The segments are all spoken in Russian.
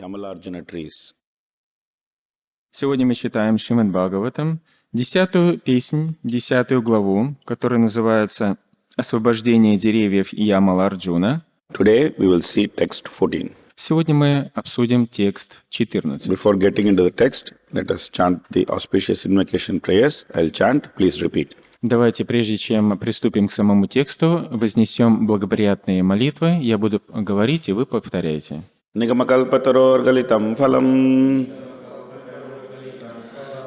Yamalarjuna trees. Сегодня мы читаем Шримад Бхагаватам, 10-ю песнь, 10-ю главу, которая называется «Освобождение деревьев Ямала-Арджуна». Today we will see text 14. Сегодня мы обсудим текст 14. Before getting into the text, let us chant the auspicious invocation prayers. I'll chant, please repeat. Давайте, прежде чем приступим к самому тексту, вознесем благоприятные молитвы. Я буду говорить, и вы повторяйте. Nigamakалпатароргалитам фалам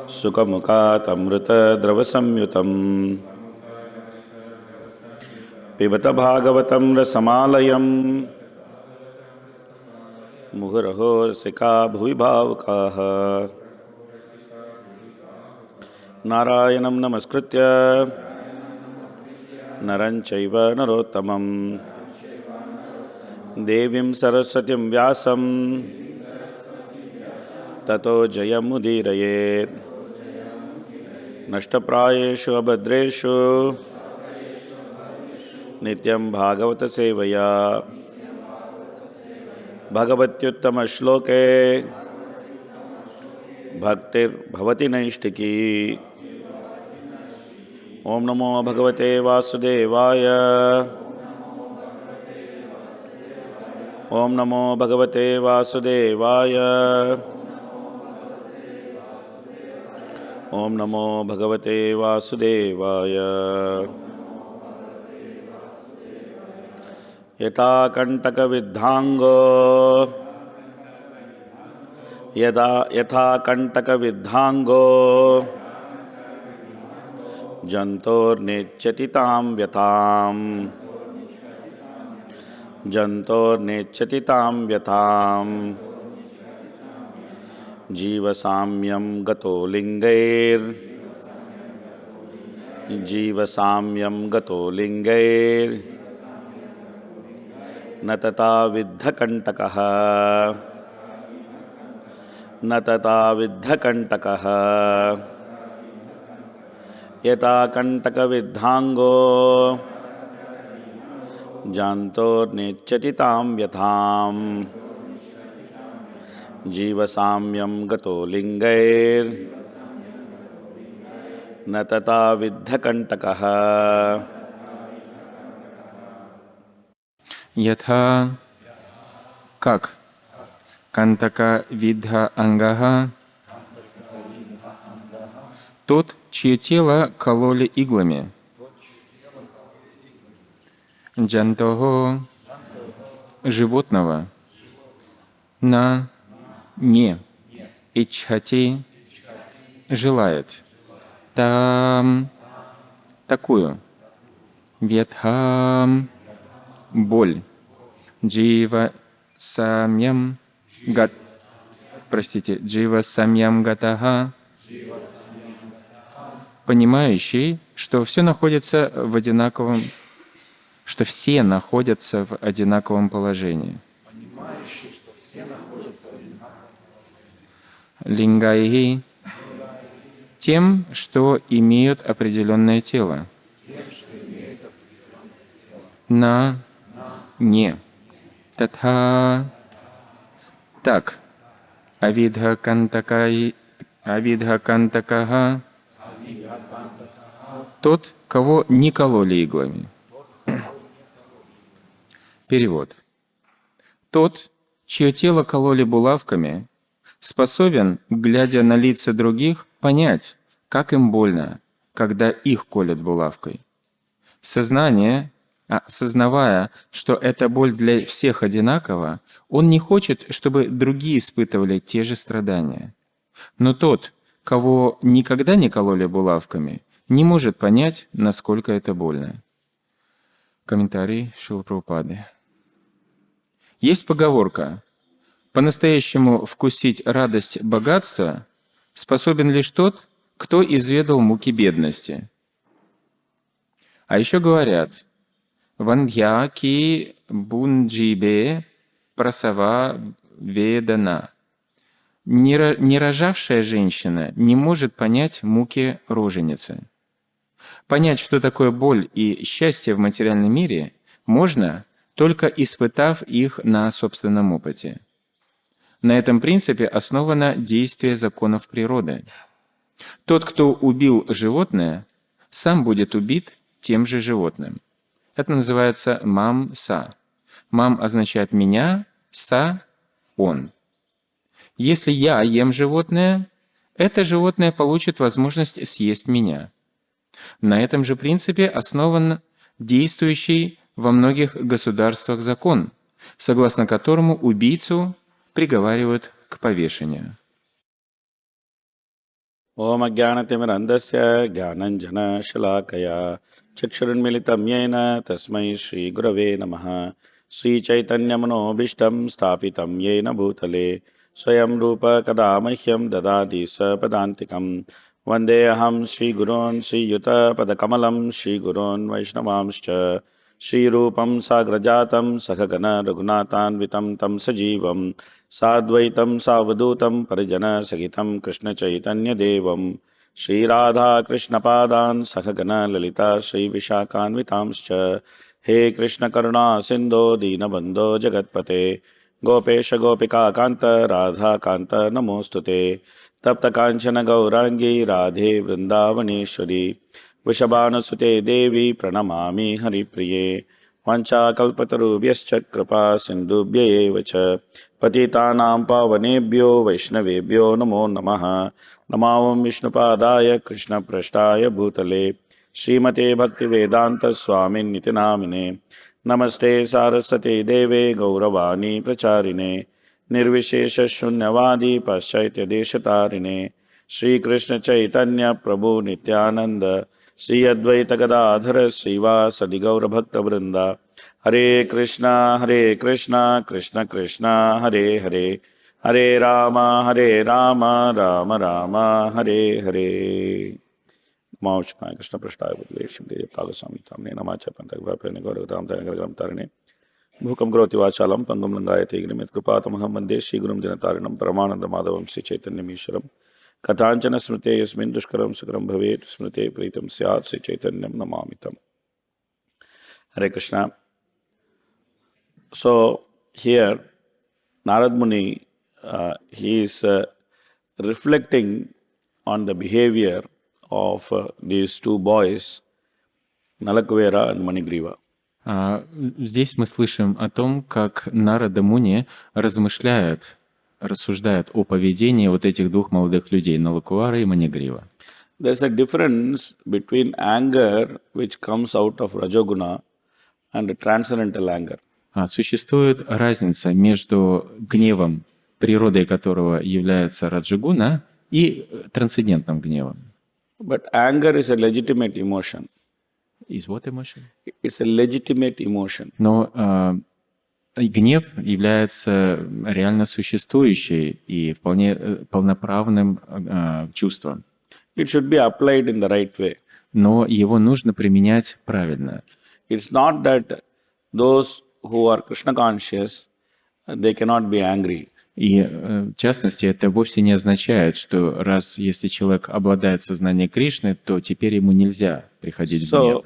сукамукатамрита дравасамютам пибата бхагаватам расамалаям мухарахо сика бхуибхавакаха Narayanam namaskritya naranchaiva narottamam devim saraswatim vyasam tato jayam udirayet nashtaprayeshu abhadreshu nityam bhagavata sevaya bhagavatyuttama shloke bhaktir bhavati naishtiki Om Namo Bhagavate Vasudevaya Om Namo Bhagavate Vasudevaya Om Namo Bhagavate Vasudevaya Yata Kantaka Vidhango Yatha Kantaka Vidhango Jantor Nechatitam Vyatam Jantor Nechatitam Vyatam Jiva Samyam Gato Lingair Jiva Samyam Gato Lingair Natata Viddha Kantakaha Natata Viddha Kantakaha Yata Kantaka Vidhango Jantor Nechatitam Vyatham Jiva Samyam Gato Lingair Natata Viddha Kantakaha Ятха, как Кантака Видха Ангаха, тот, чье тело кололи иглами. Джантого, животного. На, не. Ичхати, желает. Там, такую. Ветхам, боль. Джива самьям гат. Джива самьям гатаха. Понимающий, что все находится в одинаковом, что все находятся в одинаковом положении. Лингайги тем, что имеют определенное тело. На не. Татха так. Авидха кантакаха тот, кого не кололи иглами. Перевод. Тот, чье тело кололи булавками, способен, глядя на лица других, понять, как им больно, когда их колят булавкой. Сознавая, что эта боль для всех одинакова, он не хочет, чтобы другие испытывали те же страдания. Но тот, кого никогда не кололи булавками, не может понять, насколько это больно. Комментарий Шрилы Прабхупады. Есть поговорка: по-настоящему вкусить радость богатства способен лишь тот, кто изведал муки бедности. А еще говорят: вандья ки бунджибе прасава ведана. Не рожавшая женщина не может понять муки роженицы. Понять, что такое боль и счастье в материальном мире, можно, только испытав их на собственном опыте. На этом принципе основано действие законов природы. Тот, кто убил животное, сам будет убит тем же животным. Это называется мам-са. Мам означает «меня», «са» — «он». Если я ем животное, это животное получит возможность съесть меня. На этом же принципе основан действующий во многих государствах закон, согласно которому убийцу приговаривают к повешению. Ом агьянатимирандасya гьянанджана шалакая чакшурунмилитам йена тасмай Шри Гураве намаха Шри Caitanya-манобхиштам стапитам йена бхутале Swayam Rupa Kadamahyam Dadadi Sapadantikam Vandeham Shri Gurun Shri Yuta Padakamalam Shri Gurun Vaishnavamscha Shri Rupam Sagrajatam Sakhagana Raghunatan Vitam Tam Sajivam Sadvaitam Savadutam Parijana Sagitam Krishna Chaitanya Devam Shri Radha Krishna Padan Sakhagana Lalita Shri Vishakan Vitamscha He Krishna Karuna Sindho Dinabandho Jagatpate Gopesha Gopika Kanta Radha Kanta Namostute Tapta Kanchana Gaurangi Radhe Vrindavaneshwari Vishabhana Sute Devi Pranamami Hari Priye Vancha Kalpatarubhyascha Kripa Sindhubhya Evacha Patitanam Pavanebhyo Vaishnavebhyo Namo Namaha Namavam Vishnupadaya Krishna Prashtaya Bhutale Srimate Bhakti Vedanta Swamin Nitinamine Namaste Saraswate Deve Gauravani Pracharine Nirvishesha Shunyavadi Paschatya Deshatarine Shri Krishna Chaitanya Prabhu Nityananda Shri Advaita Gadadhara Srivasadi Gaura Bhakta Vrinda Hare Krishna Krishna Krishna Hare Hare Hare Rama Rama Rama Hare Hare Mauchmaya Krishna Prashtaya Budle Shimde Pagasami Tamne Namacha Pantagvapene Gauragadam Tanagram Tarine Bhukam Groti Vachalam Pangam Langayate Grimit Kripatamaham Mande Shri Gurum Dinatarinam Paramananda Madhavam Sri Chaitanya-Misharam Katanchana Smrite Yasmin Dushkaram Sakaram Bhavet Smrite Pritam Syat Sri Chaitanyam Namamitam. Hare Krishna. So here Narad Muni he is reflecting on the behavior of these two boys, Nalakvera and Manigriva. Здесь мы слышим о том, как Нарада Муни рассуждает о поведении вот этих двух молодых людей, Налаквара и Манигрива. There's a difference between anger which comes out of Rajoguna and transcendental anger. Существует разница между гневом, природой которого является Раджагуна, и трансцендентным гневом. But anger is a legitimate emotion. Is what emotion? It's a legitimate emotion. Но гнев является реально существующей и вполне полноправным чувством. It should be applied in the right way. Но его нужно применять правильно. It's not that those who are Krishna conscious, they cannot be angry. И в частности, это вовсе не означает, что если человек обладает сознанием Кришны, то теперь ему нельзя приходить в гнев.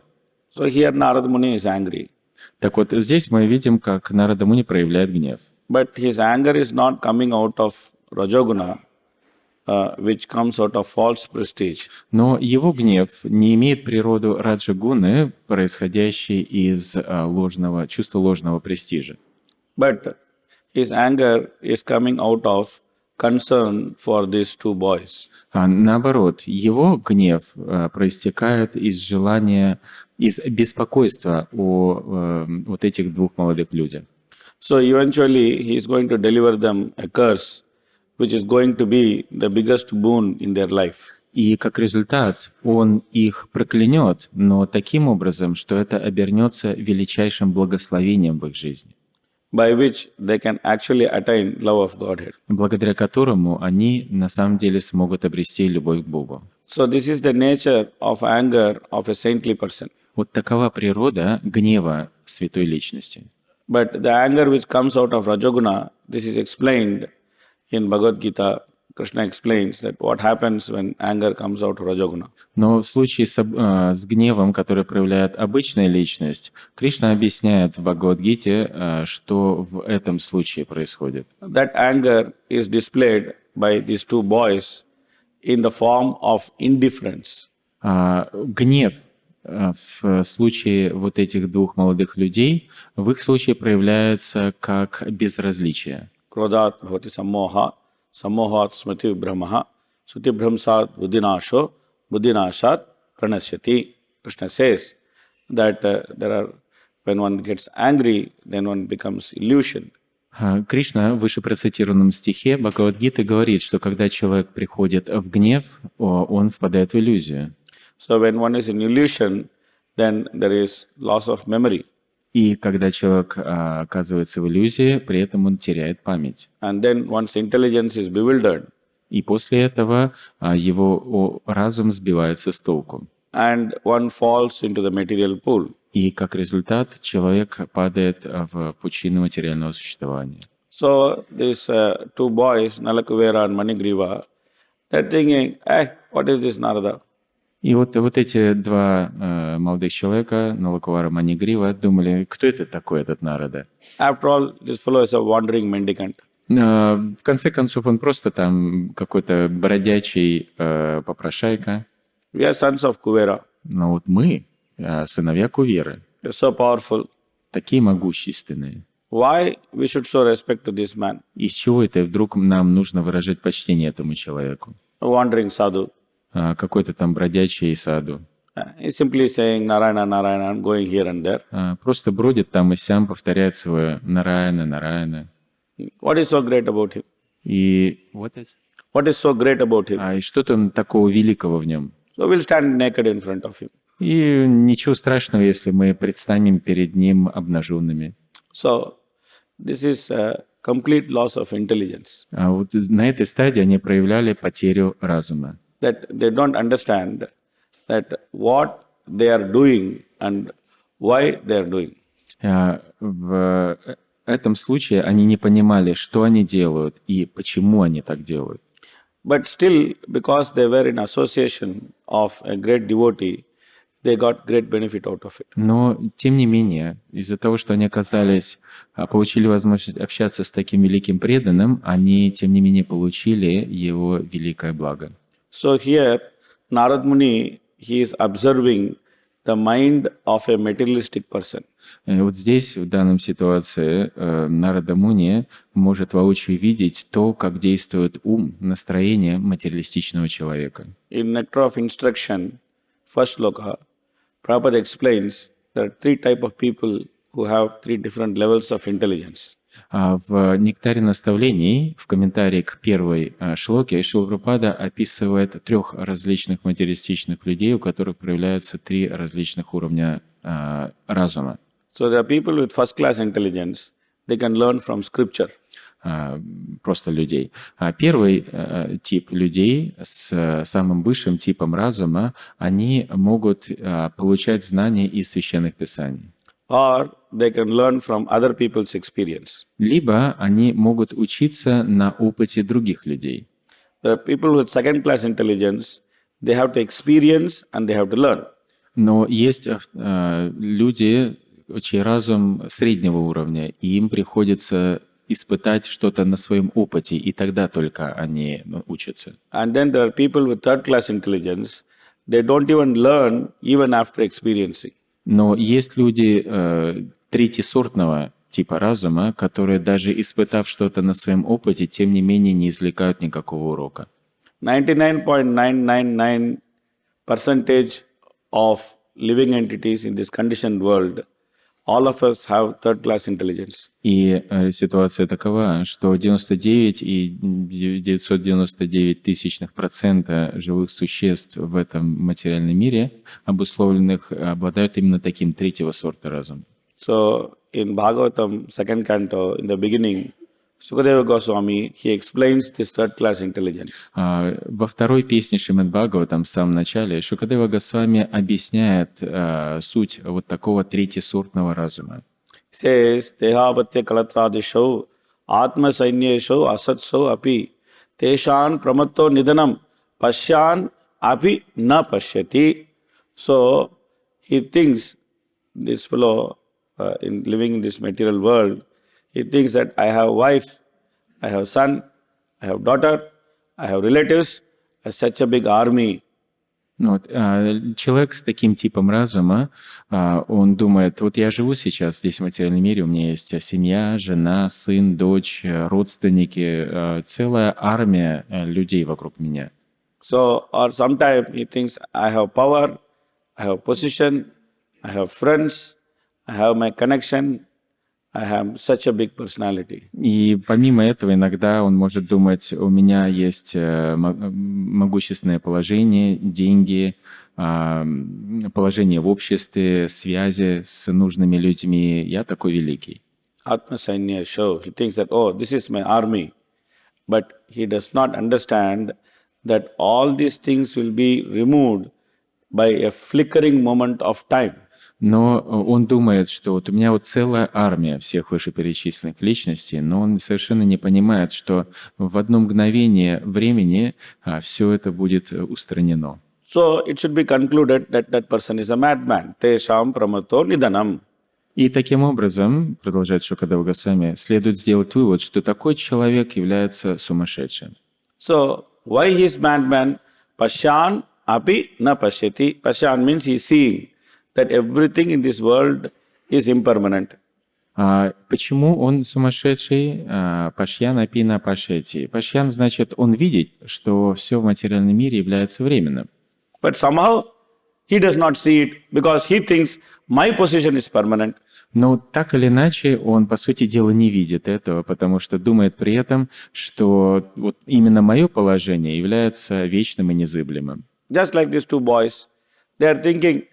So here Narada Muni is angry. Так вот, здесь мы видим, как Нарада Муни проявляет гнев. But his anger is not coming out of Rajoguna, which comes out of false prestige. Но его гнев не имеет природу раджагуны, происходящей из чувства ложного престижа. But his anger is coming out of concern for these two boys. Наоборот, его гнев проистекает из желания, из беспокойства о вот этих двух молодых людях. So eventually he is going to deliver them a curse, which is going to be the biggest boon in their life. И как результат он их проклянет, но таким образом, что это обернется величайшим благословением в их жизни. By which they can actually attain love of Godhead. Благодаря которому они на самом деле смогут обрести любовь к Богу. So this is the nature of anger of a saintly person. Вот такова природа гнева святой личности. But the anger which comes out of Rajoguna, this is explained in Bhagavad Gita Krishna explains that what happens when anger comes out of Rajoguna. Но в случае с гневом, который проявляет обычная личность, Кришна объясняет в Бхагавад-гите, что в этом случае происходит. That anger is displayed by these two boys in the form of indifference. Гнев в случае вот этих двух молодых людей, в их случае проявляется как безразличие. Krodhat bhavati sammoha, sammohat smriti vibhramaha, smriti vibhramsat buddhinasho, buddhinashat pranasyati. Krishna says that when one gets angry, then one becomes illusioned. Кришна в выше процитированном стихе Бхагавад-гиты говорит, что когда человек приходит в гнев, он впадает в иллюзию. So when one is in illusion, then there is loss of memory. И когда человек оказывается в иллюзии, при этом он теряет память. And then one's intelligence is bewildered. И после этого его разум сбивается с толку. And one falls into the material pool. И как результат человек падает в пучину материального существования. So these two boys, Nalakuvera and Manigriva, they're thinking, what is this Narada? И вот эти два молодых человека, Налакувара и Манигрива, думали, кто это такой, этот Нарада? After all, this fellow is a wandering mendicant. В конце концов, он просто там какой-то бродячий попрошайка. We are sons of Kuvera. Но вот мы, сыновья Куверы, They're so powerful. такие могущественные. Why we should show respect to this man? Из чего это вдруг нам нужно выражать почтение этому человеку? A wandering sadhu. Какой-то там бродячий саду. He's simply saying Narayana, Narayana, and going here and there. Просто бродит там и сям, повторяет свое Нараяна, Нараяна. What is so great about him? И What is so great about him? и что там такого великого в нем? So we'll stand naked in front of him. И ничего страшного, если мы предстанем перед ним обнаженными. So this is a complete loss of intelligence. А вот на этой стадии они проявляли потерю разума. That they don't understand that what they are doing and why they are doing. В этом случае они не понимали, что они делают и почему они так делают. But still, because they were in association of a great devotee, they got great benefit out of it. Но, тем не менее, из-за того, что они получили возможность общаться с таким великим преданным, они, тем не менее, получили его великое благо. So here, Narad Muni, he is observing the mind of a materialistic person. И вот здесь, в данной ситуации, Нарада Муни может воочию видеть то, как действует ум, настроение материалистичного человека. In Nectar of Instruction, first sloka, Prabhupada explains there are three types of people who have three different levels of intelligence. В «Нектаре наставлений», в комментарии к первой шлоке, Шрила Прабхупада описывает трех различных материалистичных людей, у которых проявляются три различных уровня разума. So there are people with first-class intelligence. They can learn from scripture. Просто людей. Первый тип людей с самым высшим типом разума, они могут получать знания из священных писаний. Or they can learn from other people's experience. Либо они могут учиться на опыте других людей. There are people with second-class intelligence. They have to experience and they have to learn. Но есть люди, чей разум среднего уровня, и им приходится испытать что-то на своем опыте, и тогда только они учатся. And then there are people with third-class intelligence. They don't even learn even after experiencing. Но есть люди третьесортного типа разума, которые даже испытав что-то на своем опыте, тем не менее не извлекают никакого урока. 99.999% of living entities in this conditioned world, all of us have third-class intelligence. И ситуация такова, что 99,999% живых существ в этом материальном мире, обусловленных, обладают именно таким третьего сорта разума. So in Bhagavatam, second canto, in the beginning, Sukadeva Goswami, he explains this third-class intelligence. Во второй песне Шримад Бхагаватам в самом начале Шукадева Госвами объясняет суть вот такого третьесортного разума. Says, Dehabhatya Kalatradisho, Atma Sainyesho, Asatso Api, Teshan pramatto nidanam pashyan api na pashyati. So he thinks, this fellow in living in this material world, he thinks that I have wife, I have son, I have daughter, I have relatives, I have such a big army. Вот, человек с таким типом разума, он думает, вот я живу сейчас здесь в материальном мире, у меня есть семья, жена, сын, дочь, родственники, целая армия людей вокруг меня. So, or sometimes he thinks, I have power, I have position, I have friends, I have my connection, I have such a big personality. И помимо этого, иногда он может думать, у меня есть могущественное положение, деньги, положение в обществе, связи с нужными людьми. Я такой великий. Atma Sainya show, he thinks that, oh, this is my army. But he does not understand that all these things will be removed by a flickering moment of time. Но он думает, что вот у меня вот целая армия всех вышеперечисленных личностей, но он совершенно не понимает, что в одно мгновение времени все это будет устранено. So it should be concluded that that person is a madman. Tesham pramato nidanam. И таким образом, продолжает Шукадева Госвами, следует сделать вывод, что такой человек является сумасшедшим. So why he is madman? Pashyan api na pashyati. Pashyan means he is seeing that everything in this world is impermanent. Почему он сумасшедший? Пашьян апина пашети. Пашьян значит, он видит, что все в материальном мире является временным. But somehow he does not see it because he thinks my position is permanent. Но так или иначе, он, по сути дела, не видит этого, потому что думает при этом, что вот именно мое положение является вечным и незыблемым. Just like these two boys, they are thinking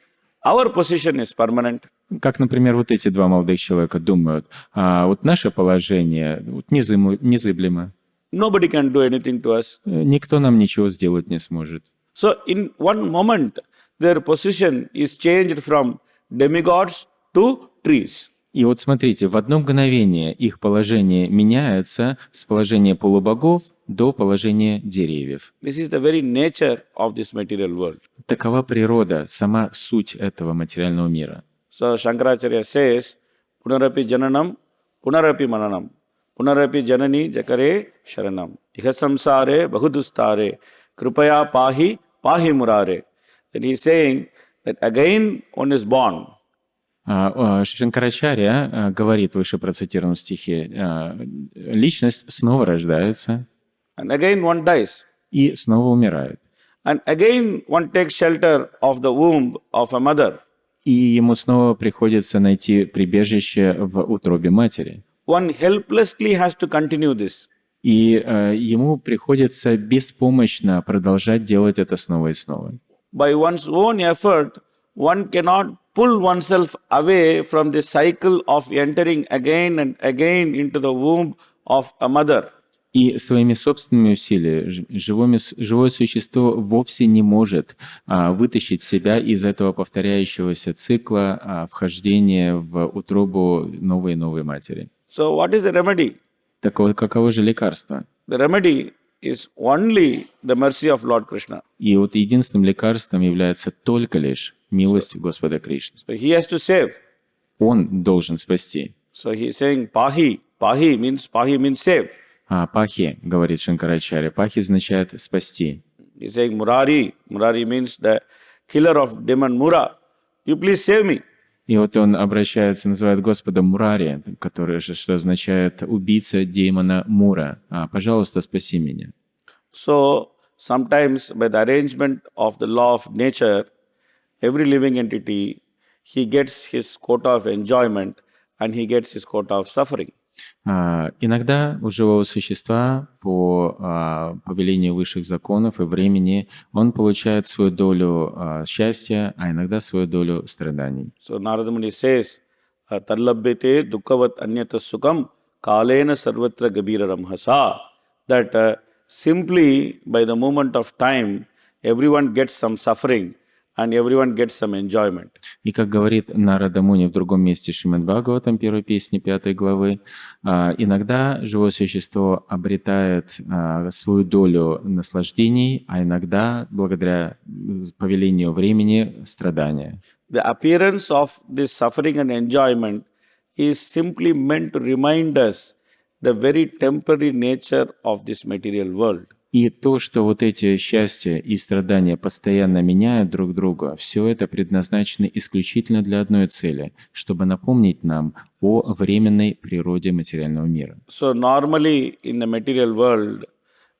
our position is permanent. Как, например, вот эти два молодых человека думают, вот наше положение вот незыблемо. Nobody can do anything to us. Никто нам ничего сделать не сможет. So in one moment, their position is changed from demigods to trees. И вот смотрите, в одно мгновение их положение меняется с положения полубогов до положения деревьев. This is the very nature of this material world. Такова природа, сама суть этого материального мира. So Shankaracharya says, Punarapi jananam, punarapi mananam, punarapi janani jakare sharanam, iha samsare bahudustare, kripaya pahi, pahi murare. Then he is saying that again one is born. Шанкарачарья говорит в выше процитированном стихе, личность снова рождается And again one dies. и снова умирает. And again one takes shelter of the womb of a mother. И ему снова приходится найти прибежище в утробе матери. One helplessly has to continue this. И ему приходится беспомощно продолжать делать это снова и снова. By one's own effort, one cannot pull oneself away from the cycle of entering again and again into the womb of a mother. И своими собственными усилиями живое существо вовсе не может вытащить себя из этого повторяющегося цикла вхождения в утробу новой и новой матери. So what is the remedy? Так вот, каково же лекарство? The remedy is only the mercy of Lord Krishna. И вот единственным лекарством является только лишь милость Господа Кришны. So he has to save. Он должен спасти. So he is saying pahi. Pahi means save. Пахи, говорит Шанкарачарья, пахи означает спасти. He is saying Murari. Murari means the killer of demon Mura. You please save me. И вот он обращается, называет Господа Мурари, который же, что означает убийца демона Мура. Пожалуйста, спаси меня. So sometimes by the arrangement of the law of nature, every living entity, he gets his quota of enjoyment and he gets his quota of suffering. Иногда у живого существа по повелению высших законов и времени он получает свою долю счастья, а иногда свою долю страданий. So Narada Muni says, Tallabhyate dukkhavat anyata sukam kalena sarvatra gabira ramhasa. That simply by the moment of time, everyone gets some suffering and everyone gets some enjoyment. И как говорит Нарада Муни в другом месте Шримад Бхагаватам, первой песни 5 главы, иногда живое существо обретает свою долю наслаждений, а иногда, благодаря повелению времени, страдания. The appearance of this suffering and enjoyment is simply meant to remind us the very temporary nature of this material world. И то, что вот эти счастья и страдания постоянно меняют друг друга, все это предназначено исключительно для одной цели, чтобы напомнить нам о временной природе материального мира. So normally in the material world,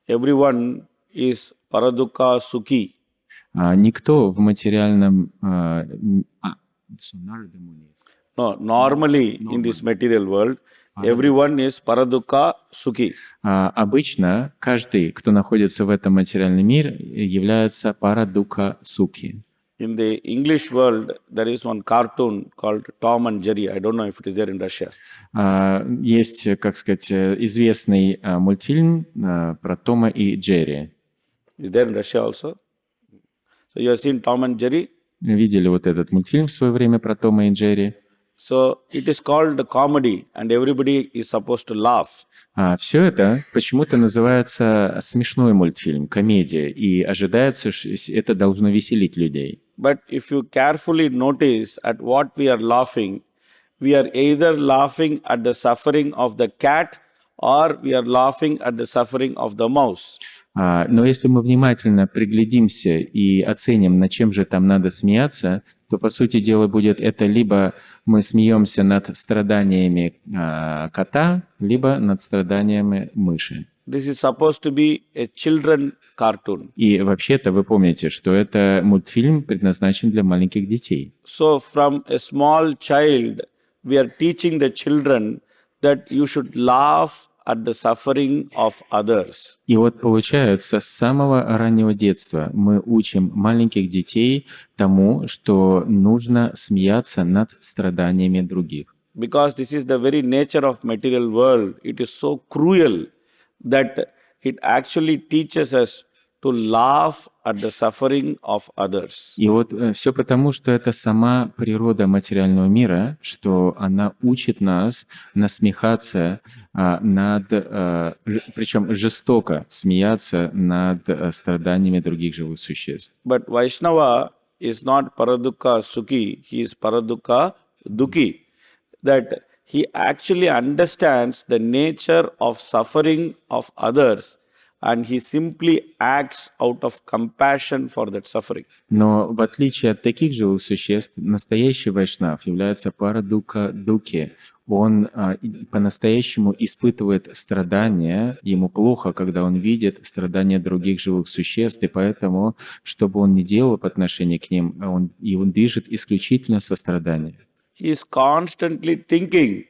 everyone is paradukha sukhi. Никто в материальном... No, normally in this material world, everyone is paradukha sukhi. Обычно каждый, кто находится в этом материальном мире, является парадука сукхи. In the English world, there is one cartoon called Tom and Jerry. I don't know if it is there in Russia. Есть, как сказать, известный мультфильм про Тома и Джерри. Is there in Russia also? So you have seen Tom and Jerry? Видели вот этот мультфильм в свое время про Тома и Джерри? So it is called comedy, and everybody is supposed to laugh. Все это почему-то называется смешной мультфильм, комедия, и ожидается, что это должно веселить людей. But if you carefully notice at what we are laughing either laughing at the suffering of the cat or we are laughing at the suffering of the mouse. Но если мы внимательно приглядимся и оценим, над чем же там надо смеяться, то, по сути дела, будет это либо мы смеемся над страданиями кота, либо над страданиями мыши. This is supposed to be a children cartoon. И вообще-то вы помните, что это мультфильм предназначен для маленьких детей. So from a small child, we are teaching the children that you should laugh at the suffering of others. И вот получается, с самого раннего детства мы учим маленьких детей тому, что нужно смеяться над страданиями других. Because this is the very nature of material world. It is so cruel that it actually teaches us to laugh at the suffering of others. И вот все потому, что это сама природа материального мира, что она учит нас насмехаться причем жестоко смеяться над страданиями других живых существ. But Vaishnava is not paradukha sukhi, he is paradukha dukhi. That he actually understands the nature of suffering of others and he simply acts out of compassion for that suffering. Но в отличие от таких живых существ, настоящий вайшнав является парадука дуки. Он по-настоящему испытывает страдания, ему плохо, когда он видит страдания других живых существ, и поэтому, что бы он ни делал по отношению к ним, он движет исключительно сострадания. He is constantly thinking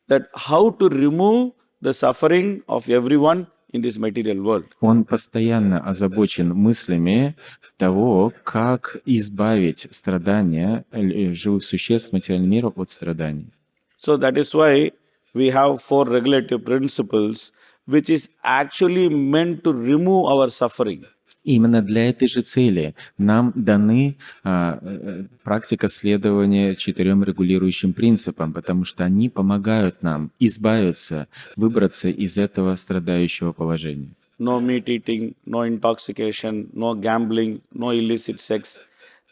that how to remove the suffering of everyone in this material world. Он постоянно озабочен мыслями того, как избавить страдания живых существ материального мира от страданий. So that is why we have 4 regulative principles which is actually meant to remove our suffering. Именно для этой же цели нам даны практика следования 4 регулирующим принципам, потому что они помогают нам избавиться, выбраться из этого страдающего положения. No meat eating, no intoxication, no gambling, no illicit sex.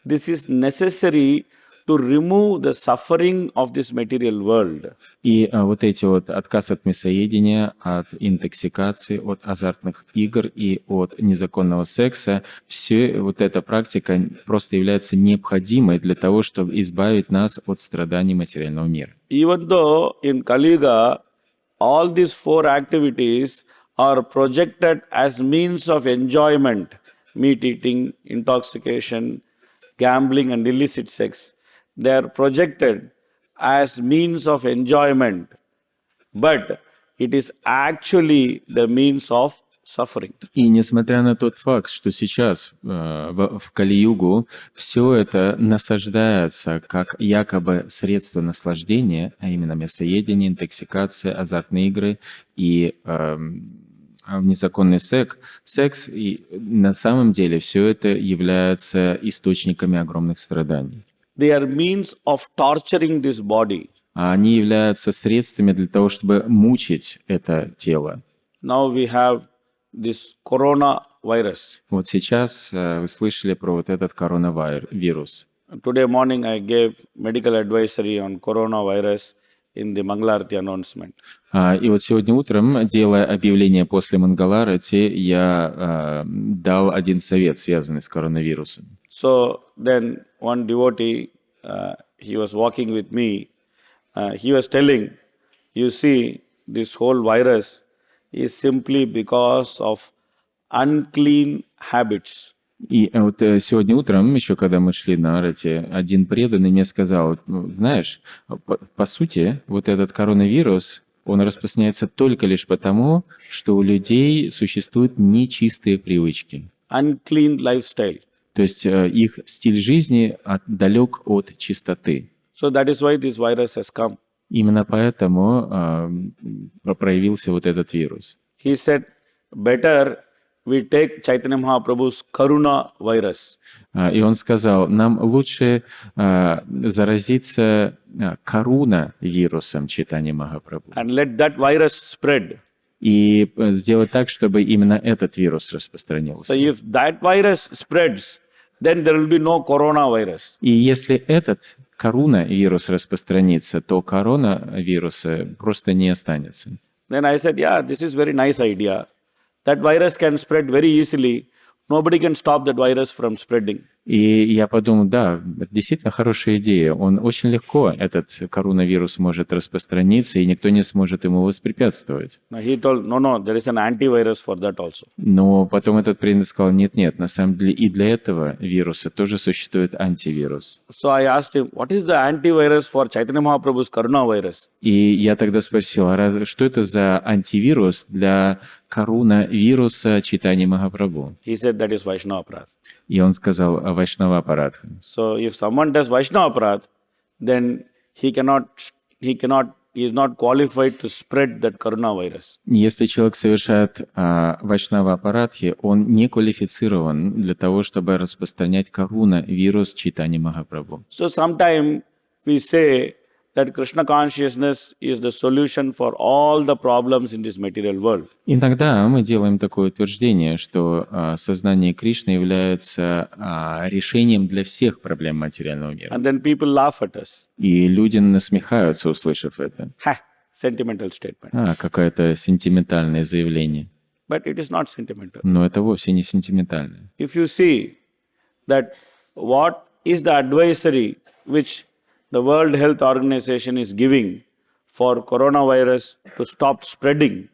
This is necessary to remove the suffering of this material world. И вот эти вот отказ от мясоедения, от интоксикации, от азартных игр и от незаконного секса, все вот эта практика просто является необходимой для того, чтобы избавить нас от страданий материального мира. Even though in Kali Yuga, all these 4 activities are projected as means of enjoyment, meat eating, intoxication, gambling and illicit sex. They are projected as means of enjoyment, but it is actually the means of suffering. И несмотря на тот факт, что сейчас в Кали-югу все это насаждается как якобы средство наслаждения, а именно мясоедение, интоксикация, азартные игры и незаконный секс, и на самом деле все это является источниками огромных страданий. They are means of torturing this body. Они являются средствами для того, чтобы мучить это тело. Now we have this coronavirus. Вот сейчас вы слышали про вот этот коронавирус. Today morning I gave medical advisory on coronavirus in the Mangalarti announcement. И вот сегодня утром, делая объявление после Мангаларати, я дал один совет, связанный с коронавирусом. So then one devotee, he was walking with me. He was telling, you see, this whole virus is simply because of unclean habits. И вот сегодня утром, еще когда мы шли на Арати, один преданный мне сказал, знаешь, по сути, вот этот коронавирус, он распространяется только лишь потому, что у людей существуют нечистые привычки. Unclean lifestyle. То есть их стиль жизни далек от чистоты. So that is why this virus has come. Именно поэтому проявился вот этот вирус. He said, better we take Chaitanya Mahaprabhu's Karuna virus. И он сказал, нам лучше заразиться коруна-вирусом Чайтанья Махапрабху. And let that virus spread. И сделать так, чтобы именно этот вирус распространился. So if that virus spreads, then there will be no coronavirus. И если этот коронавирус распространится, то коронавируса просто не останется. Then I said, yeah, this is very nice idea. That virus can spread very easily. Nobody can stop that virus from spreading. И я подумал, да, это действительно хорошая идея. Он очень легко, этот коронавирус может распространиться, и никто не сможет ему воспрепятствовать. Now he told, no, there is an antivirus for that also. Но потом этот преданный сказал, нет, на самом деле и для этого вируса тоже существует антивирус. So I asked him, what is the antivirus for Chaitanya Mahaprabhu's coronavirus? И я тогда спросил, что это за антивирус для коронавируса Чайтаньи Махапрабху? He said that is Vaishnava Aparadh. И он сказал Вайшнава Апарадха. So if someone does Vaishnava Aparadh, then he is not qualified to spread that coronavirus. Если человек совершает Вайшнава Апарадхи, он не квалифицирован для того, чтобы распространять коронавирус Чайтаньи Махапрабху. So sometime we say that Krishna consciousness is the solution for all the problems in this material world. Иногда мы делаем такое утверждение, что сознание Кришны является решением для всех проблем материального мира. And then people laugh at us. И люди насмехаются, услышав это. Sentimental statement. Какое-то сентиментальное заявление. But it is not sentimental. Но это вовсе не сентиментально. If you see that what is the advisory which the World Health Organization is giving for coronavirus to stop spreading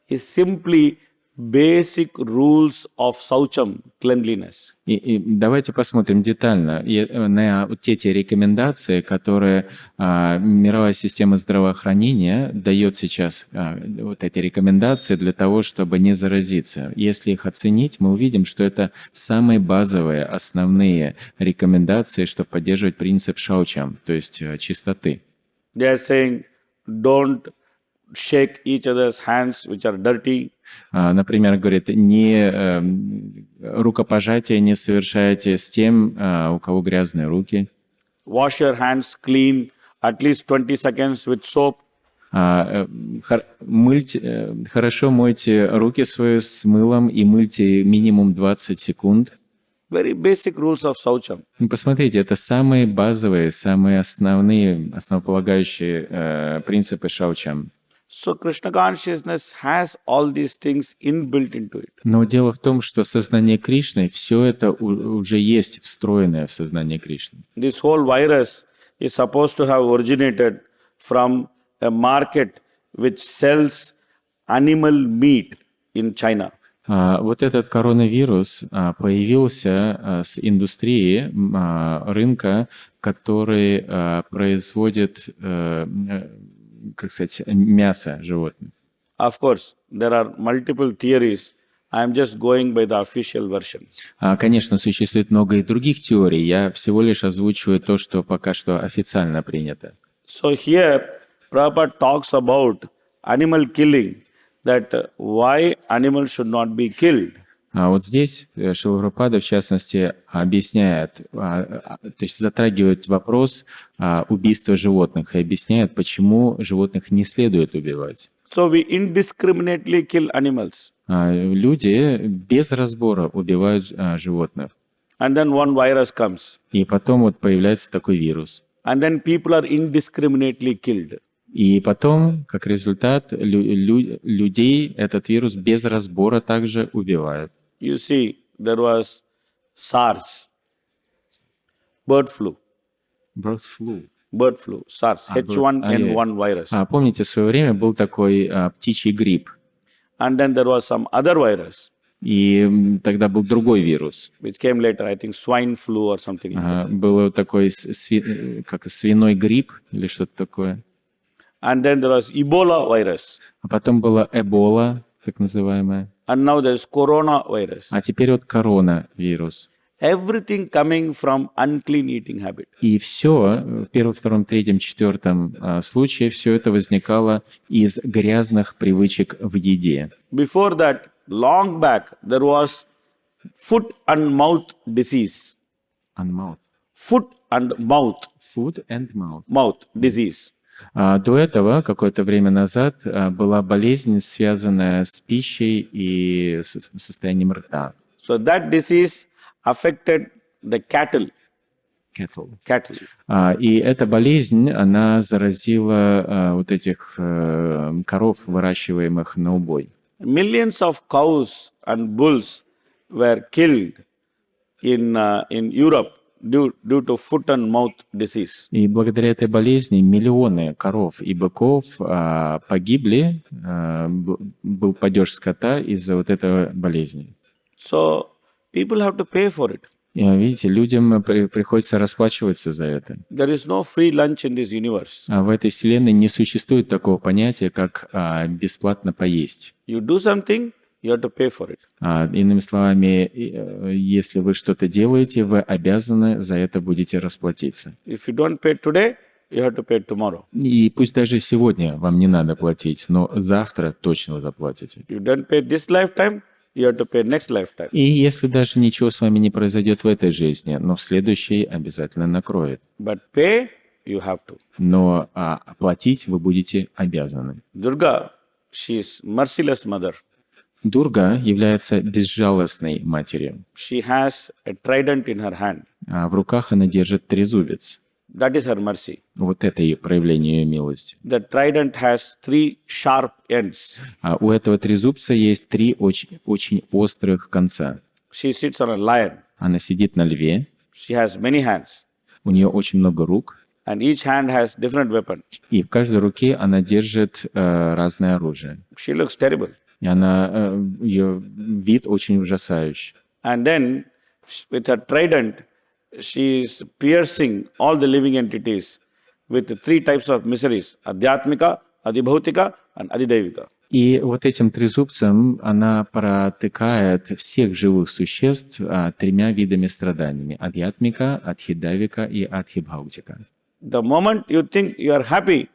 is simply basic rules of Saucham, cleanliness. И давайте посмотрим детально на те рекомендации, которые мировая система здравоохранения дает сейчас, вот эти рекомендации для того, чтобы не заразиться. Если их оценить, мы увидим, что это самые базовые, основные рекомендации, чтобы поддерживать принцип шаучам, то есть чистоты. They are saying, don't shake each other's hands which are dirty. Например, говорит, рукопожатие не совершайте с тем, у кого грязные руки. Wash your hands clean at least 20 seconds with soap. Хорошо мойте руки свои с мылом и мыльте минимум 20 секунд. Very basic rules of Saucham. Посмотрите, это самые базовые, самые основополагающие принципы шаучам. So Krishna consciousness has all these things inbuilt into it. Но дело в том, что сознание Кришны, все это уже есть встроенное в сознание Кришны. This whole virus is supposed to have originated from a market which sells animal meat in China. Вот этот коронавирус появился с индустрии рынка, который производит, как сказать, мясо животных. Of course, there are multiple theories. I am just going by the official version. Конечно, существует много и других теорий. Я всего лишь озвучиваю то, что пока что официально принято. So here, Prabhupada talks about animal killing that why animals should not be killed. А вот здесь Шрила Прабхупада, в частности, объясняет, то есть затрагивает вопрос убийства животных и объясняет, почему животных не следует убивать. So we indiscriminately kill animals. Люди без разбора убивают животных. And then one virus comes. И потом вот появляется такой вирус. And then people are indiscriminately killed. И потом, как результат, людей этот вирус без разбора также убивает. You see, there was SARS, bird flu, SARS, H1N1 virus. Помните, в свое время был такой птичий грипп. And then there was some other virus. И тогда был другой вирус. Which came later, I think swine flu or something like that. Был такой как свиной грипп или что-то такое. And then there was Ebola virus. А потом была Эбола, так называемая. And now there's coronavirus. А теперь вот коронавирус. Everything coming from unclean eating habit. И все, в первом, втором, третьем, четвертом случае, все это возникало из грязных привычек в еде. Before that, long back, there was foot and mouth disease. Foot and mouth. Food and mouth. Mouth disease. До этого, какое-то время назад, была болезнь, связанная с пищей и с состоянием рта. So that disease affected the cattle. И эта болезнь, она заразила вот этих коров, выращиваемых на убой. Millions of cows and bulls were killed in Europe due to foot and mouth disease. И благодаря этой болезни миллионы коров и быков погибли, был падеж скота из-за вот этой болезни. So people have to pay for it. И, видите, людям приходится расплачиваться за это. There is no free lunch in this universe. В этой вселенной не существует такого понятия, как бесплатно поесть. You do something, you have to pay for it. Иными словами, если вы что-то делаете, вы обязаны за это будете расплатиться. If you don't pay today, you have to pay tomorrow. И пусть даже сегодня вам не надо платить, но завтра точно вы заплатите. You don't pay this lifetime, you have to pay next lifetime. И если даже ничего с вами не произойдет в этой жизни, но в следующей обязательно накроет. But pay, you have to. Но платить вы будете обязаны. Durga, she is merciless mother. Дурга является безжалостной матерью. She has a trident in her hand. В руках она держит трезубец. That is her mercy. Вот это ее проявление ее милости. The trident has 3 sharp ends. У этого трезубца есть 3 очень острых конца. She sits on a lion. Она сидит на льве. She has many hands. У нее очень много рук. And each hand has different weapon. И в каждой руке она держит разное оружие. She looks terrible. И ее вид очень ужасающий. And then with her trident, she is piercing all the living entities with 3 types of miseries: adhyatmika, adhibhautika and adhidevika. И вот этим трезубцем она протыкает всех живых существ 3 видами страданиями: адьятмика, адхидавика и адхибхаутика. The moment you think you are happy,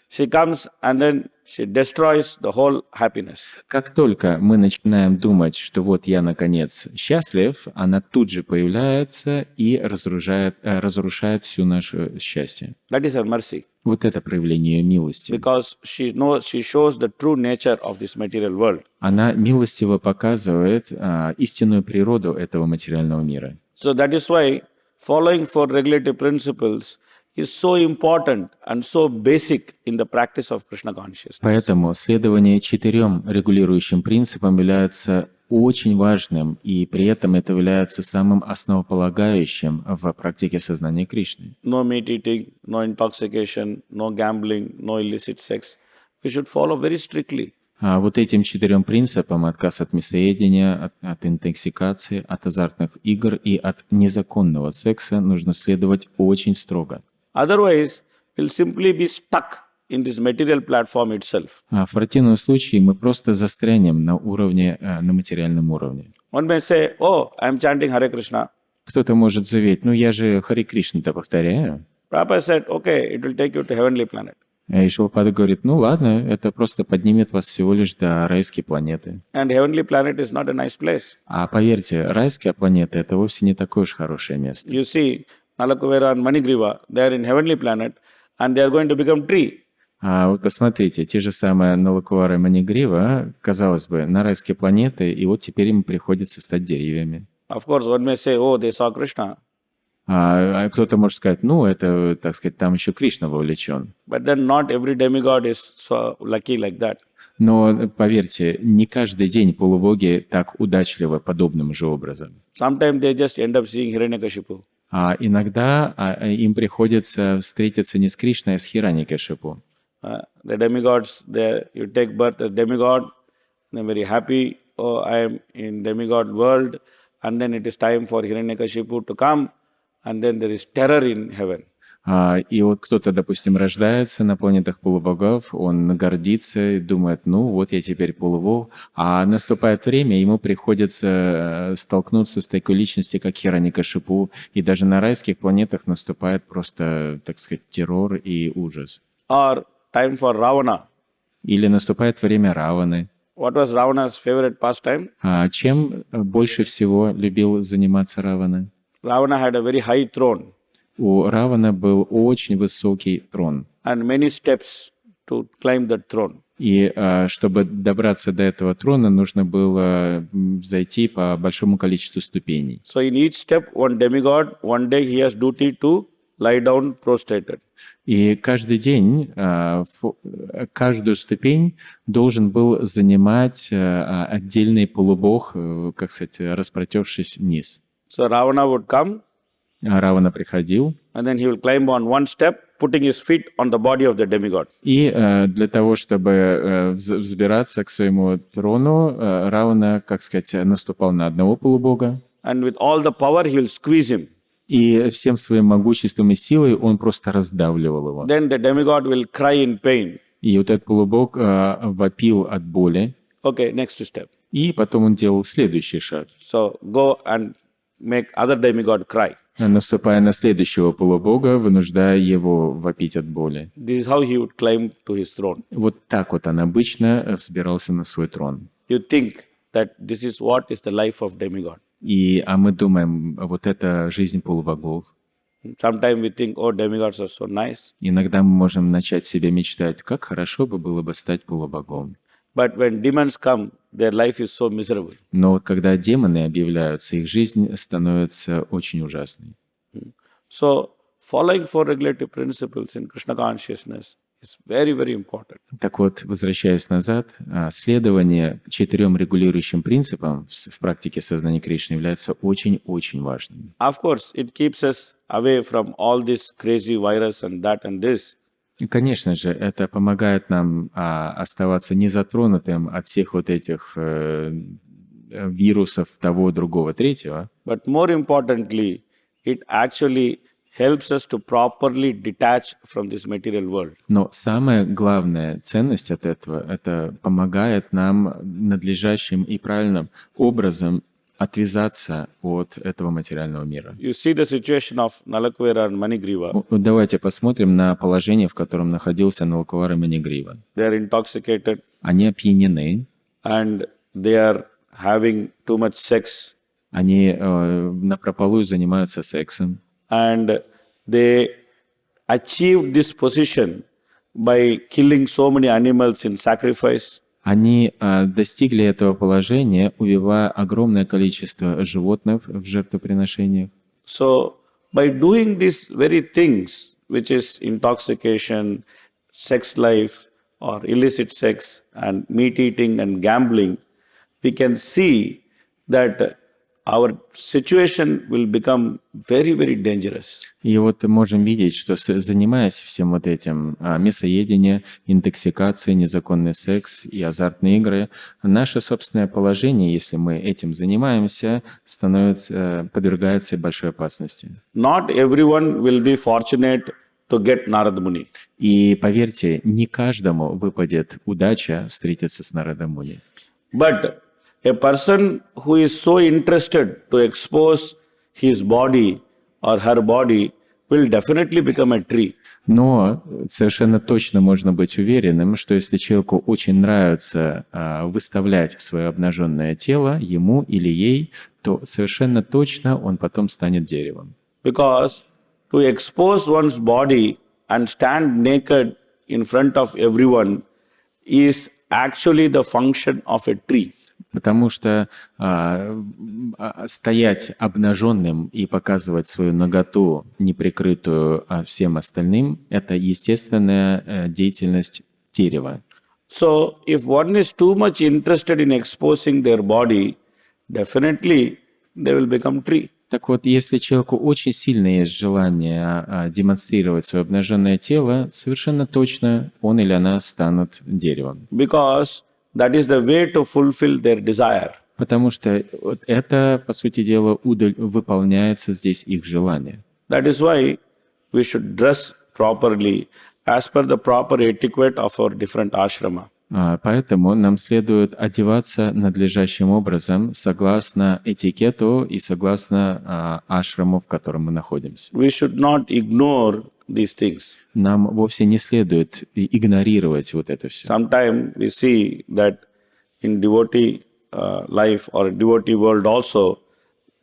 she comes and then she destroys the whole happiness. Как только мы начинаем думать, что вот я наконец счастлив, она тут же появляется и разрушает всю наше счастье. That is her mercy. Вот это проявление ее милости. Because she shows the true nature of this material world. Она милостиво показывает истинную природу этого материального мира. So that is why following 4 regulative principles is so important and so basic in the practice of Krishna consciousness. Поэтому следование 4 регулирующим принципам является очень важным, и при этом это является самым основополагающим в практике сознания Кришны. No meat eating, no intoxication, no gambling, no illicit sex. We should follow very strictly. Вот этим 4 принципам: отказ от мясоедения, от интоксикации, от азартных игр и от незаконного секса нужно следовать очень строго. Otherwise, we'll simply be stuck in this material platform itself. В противном случае мы просто застрянем на материальном уровне. One may say, "Oh, I'm chanting Hare Krishna." Кто-то может заявить: ну я же Харе Кришна-то повторяю. Prabhupada said, "Okay, it will take you to heavenly planet." И Шилпада говорит, ну ладно, это просто поднимет вас всего лишь до райской планеты. And heavenly planet is not a nice place. А поверьте, райская планета — это вовсе не такое уж хорошее место. You see, Nalakuvera and Manigriva, they are in heavenly planet and they are going to become tree. А вот посмотрите, те же самые Налакувара и Манигрива, казалось бы, на райские планеты, и вот теперь им приходится стать деревьями. Of course, one may say, oh, they saw Krishna. А кто-то может сказать, ну, это, так сказать, там еще Кришна вовлечен. But then not every demigod is so lucky like that. Но, поверьте, не каждый день полубоги так удачливы подобным же образом. Sometimes they just end up seeing Hiranyakashipu. А иногда им приходится встретиться не с Кришной, а с Хираньякашипу. The demigods, you take birth as demigod, they're very happy, oh, I am in demigod world, and then it is time for Hiranyakashipu to come, and then there is terror in heaven. И вот кто-то, допустим, рождается на планетах полубогов, он гордится и думает, ну вот я теперь полубог, а наступает время, ему приходится столкнуться с такой личностью, как Хираньякашипу, и даже на райских планетах наступает просто, так сказать, террор и ужас. Or time for Ravana. Или наступает время Раваны. What was Ravana's favorite pastime? Чем больше всего любил заниматься Равана? Ravana had a very high throne. У Равана был очень высокий трон. And many steps to climb that throne. И чтобы добраться до этого трона, нужно было зайти по большому количеству ступеней. So in each step, one demigod, one day he has duty to lie down prostrated. И каждый день, каждую ступень должен был занимать отдельный полубог, как сказать, распротершись вниз. So Ravana would come. Равана приходил. And then he will climb on one step, putting his feet on the body of the demigod. И для того, чтобы взбираться к своему трону, Равана, как сказать, наступал на одного полубога. And with all the power, he will squeeze him. И всем своим могуществом и силой он просто раздавливал его. Then the demigod will cry in pain. И вот этот полубог вопил от боли. Okay, next step. И потом он делал следующий шаг. So go and make other demigod cry. Наступая на следующего полубога, вынуждая его вопить от боли. This is how he would climb to his throne. Вот так вот он обычно взбирался на свой трон. You think that this is what is the life of demigod. А мы думаем, вот это жизнь полубогов. Sometimes we think, oh, demigods are so nice. Иногда мы можем начать себе мечтать, как хорошо бы было бы стать полубогом. But when demons come, their life is so miserable. Но вот когда демоны объявляются, их жизнь становится очень ужасной. So following four regulative principles in Krishna consciousness is very, very important. Так вот, возвращаясь назад, следование 4 регулирующим принципам в практике сознания Кришны является очень-очень важным. Of course, it keeps us away from all this crazy virus and that and this. И, конечно же, это помогает нам оставаться незатронутым от всех вот этих вирусов того, другого, третьего. But more importantly, it actually helps us to properly detach from this material world. Но самая главная ценность от этого — это помогает нам надлежащим и правильным образом отвязаться от этого материального мира. You see the situation of Nalakuvara and Manigriva. Давайте посмотрим на положение, в котором находился Налакувара и Манигрива. They are intoxicated Они опьянены, and they are having too much sex. они напропалую занимаются сексом. And they achieved this position by killing so many animals in sacrifice. Они достигли этого положения, убивая огромное количество животных в жертвоприношениях. So, by doing these very things, which is intoxication, sex life, or illicit sex, and meat eating and gambling, we can see that our situation will become very, very dangerous. И вот можем видеть, что занимаясь всем вот этим, мясоедение, интоксикация, незаконный секс и азартные игры, наше собственное положение, если мы этим занимаемся, подвергается большой опасности. Not everyone will be fortunate to get Narad Muni. И поверьте, не каждому выпадет удача встретиться с Нарадой Муни. But a person who is so interested to expose his body or her body will definitely become a tree. Но совершенно точно можно быть уверенным, что если человеку очень нравится выставлять свое обнаженное тело, ему или ей, то совершенно точно он потом станет деревом. Because to expose one's body and stand naked in front of everyone is actually the function of a tree. Потому что стоять обнаженным и показывать свою наготу, неприкрытую всем остальным, это естественная деятельность дерева. So, if one is too much interested in exposing their body, definitely they will become tree. Так вот, если человеку очень сильно есть желание демонстрировать свое обнаженное тело, совершенно точно он или она станут деревом. Because that is the way to fulfill their desire. Потому что вот это, по сути дела, выполняется здесь их желание. That is why we should dress properly as per the proper etiquette of our different ashrama. Поэтому нам следует одеваться надлежащим образом, согласно этикету и согласно ашраму, в котором мы находимся. We should not ignore these things. Нам вовсе не следует игнорировать вот это все. Sometimes we see that in devotee life or devotee world also,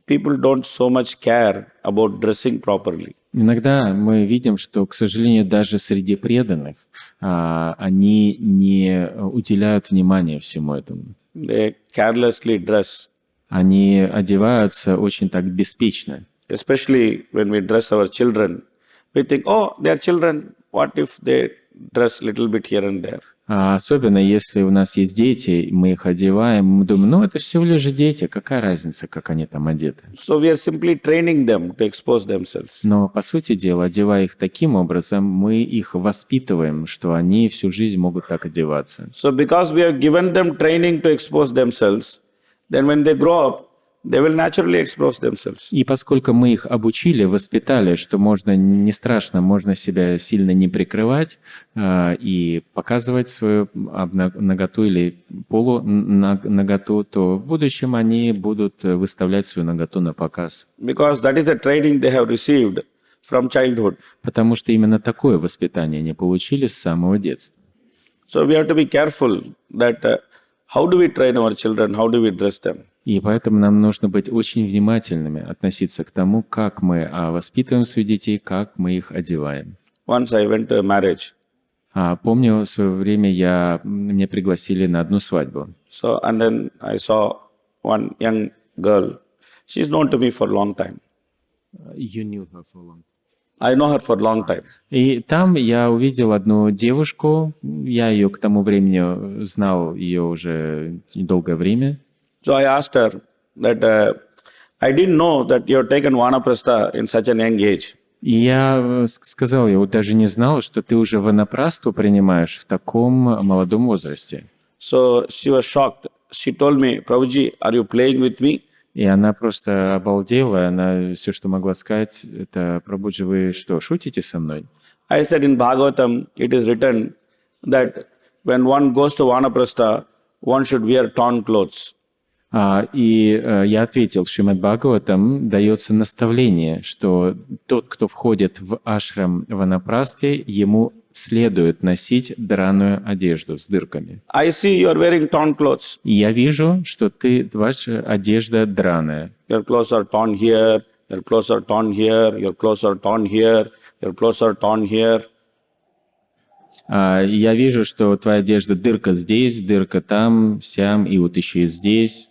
people don't so much care about dressing properly. Иногда мы видим, что, к сожалению, даже среди преданных они не уделяют внимания всему этому. They carelessly dress. Они одеваются очень так беспечно. Especially when we dress our children. We think, oh, they are children. What if they dress a little bit here and there? Особенно если у нас есть дети, мы их одеваем, мы думаем, ну это всего лишь дети, какая разница, как они там одеты. So we are simply training them to expose themselves. Но, по сути дела, одевая их таким образом, мы их воспитываем, что они всю жизнь могут так одеваться. So because we have given them training to expose themselves, then when they grow up, they will naturally expose themselves. И поскольку мы их обучили, воспитали, что можно не страшно, можно себя сильно не прикрывать и показывать свою наготу или полунаготу, то в будущем они будут выставлять свою наготу на показ. Because that is the training they have received from childhood. Потому что именно такое воспитание они получили с самого детства. So we have to be careful that how do we train our children, how do we dress them. И поэтому нам нужно быть очень внимательными, относиться к тому, как мы воспитываем своих детей, как мы их одеваем. Once I went to a marriage. Помню, в свое время меня пригласили на одну свадьбу. So, and then I saw one young girl. She's known to me for a long time. You knew her for long. I know her for a long time. И там я увидел одну девушку. Я ее к тому времени знал ее уже долгое время. So I asked her that I didn't know that you have taken Vanaprastha in such a young age. И я сказал, я вот даже не знал, что ты уже ванапрастху принимаешь в таком молодом возрасте. So she was shocked. She told me, Prabhuji, are you playing with me? И она просто обалдела. Она все, что могла сказать, это: Прабхуджи, вы что, шутите со мной? I said in Bhagavatam, it is written that when one goes to Vanaprastha, one should wear torn clothes. И я ответил, в Шримад Бхагаватам дается наставление, что тот, кто входит в ашрам ванапрастхи, ему следует носить драную одежду с дырками. I see you are wearing torn clothes. И я вижу, что ваша одежда драная. Your clothes are torn here, your clothes are torn here, your clothes are torn here, your clothes are torn here. Я вижу, что твоя одежда дырка здесь, дырка там, сям, и вот еще и здесь.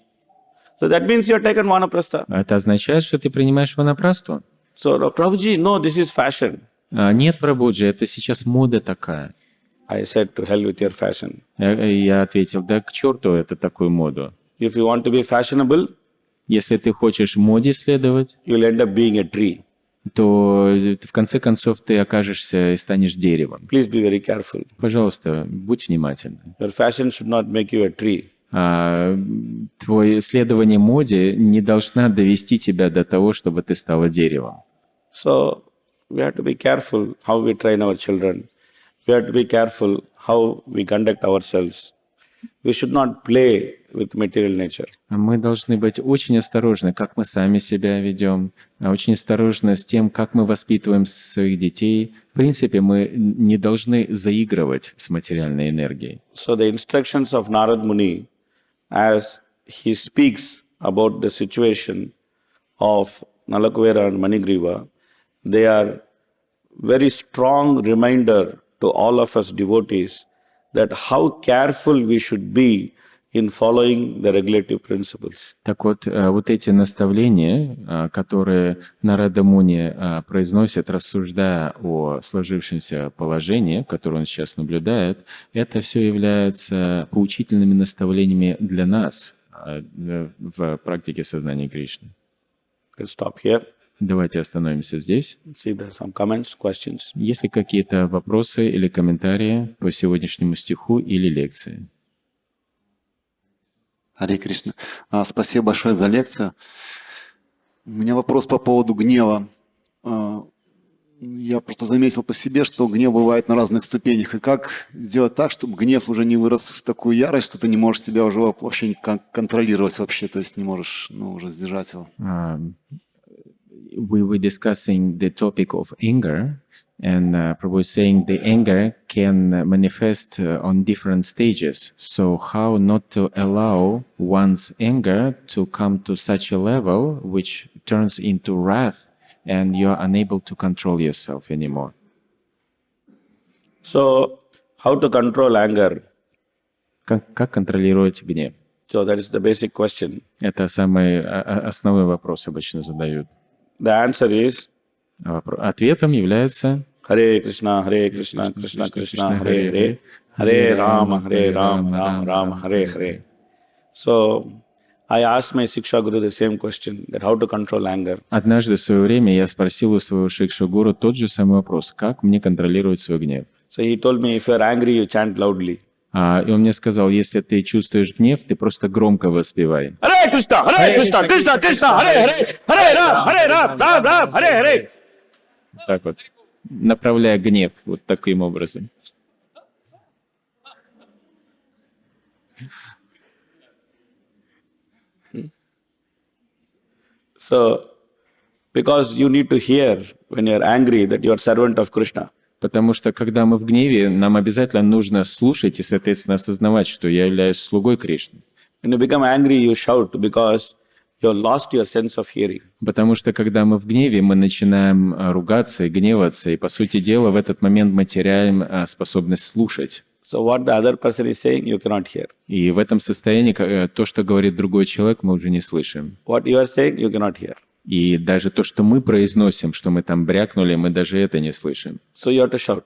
So that means you are taken Vanaprastha. Это означает, что ты принимаешь ванапрастху? So Prabhuji, no, this is fashion. Нет, Прабхуджи, это сейчас мода такая. I said, to hell with your fashion. Я ответил, да к черту это такую моду. If you want to be fashionable, Если ты хочешь моде следовать, you will end up being a tree. то в конце концов ты окажешься и станешь деревом. Please be very careful. Пожалуйста, будь внимательным. Your fashion should not make you a tree. Твое следование моде не должна довести тебя до того, чтобы ты стала деревом. So we have to be careful how we train our children. We have to be careful how we conduct ourselves. We should not play with material nature. Мы должны быть очень осторожны, как мы сами себя ведем, очень осторожны с тем, как мы воспитываем своих детей. В принципе, мы не должны заигрывать с материальной энергией. So the instructions of Narad Muni, as he speaks about the situation of Nalakuvera and Manigriva, they are very strong reminder to all of us devotees that how careful we should be in following the regulative principles. Так вот, вот эти наставления, которые Нарада Муни произносит, рассуждая о сложившемся положении, которое он сейчас наблюдает, это все является поучительными наставлениями для нас в практике сознания Кришны. We'll stop here. Давайте остановимся здесь. See there are some comments, questions. Есть ли какие-то вопросы или комментарии по сегодняшнему стиху или лекции? Харе Кришна. Спасибо большое за лекцию. У меня вопрос по поводу гнева. Я просто заметил по себе, что гнев бывает на разных ступенях. И как сделать так, чтобы гнев уже не вырос в такую ярость, что ты не можешь себя уже вообще контролировать вообще, то есть не можешь уже сдержать его? We were discussing the topic of anger, and Prabhu is saying the anger can manifest on different stages. So how not to allow one's anger to come to such a level which turns into wrath and you are unable to control yourself anymore. So, how to control anger? Как контролировать гнев? So that is the basic question. Это самый основной вопрос обычно задают. The answer is Ответом является Hare Krishna, Krishna Krishna, Hare Hare, Hare Rama, Rama Rama, Hare Hare. So, I asked my Siksha Guru the same question, that how to control anger. Однажды в свое время я спросил у своего Шикша-гуру тот же самый вопрос, как мне контролировать свой гнев. So he told me, if you're angry, you chant loudly. И он мне сказал, если ты чувствуешь гнев, ты просто громко воспевай. Hare Krishna, Krishna Krishna, Hare Hare, Hare Ram, Ram, Hare Hare. Так вот, направляя гнев вот таким образом. So, because you need to hear when you're angry that you are servant of Krishna. Потому что, когда мы в гневе, нам обязательно нужно слушать и, соответственно, осознавать, что я являюсь слугой Кришны. When you become angry, you shout because you lost your sense of hearing. Потому что, когда мы в гневе, мы начинаем ругаться и гневаться, и, по сути дела, в этот момент мы теряем способность слушать. So what the other person is saying, you cannot hear. И в этом состоянии то, что говорит другой человек, мы уже не слышим. What you are saying, you cannot hear. И даже то, что мы произносим, что мы там брякнули, мы даже это не слышим. So you have to shout.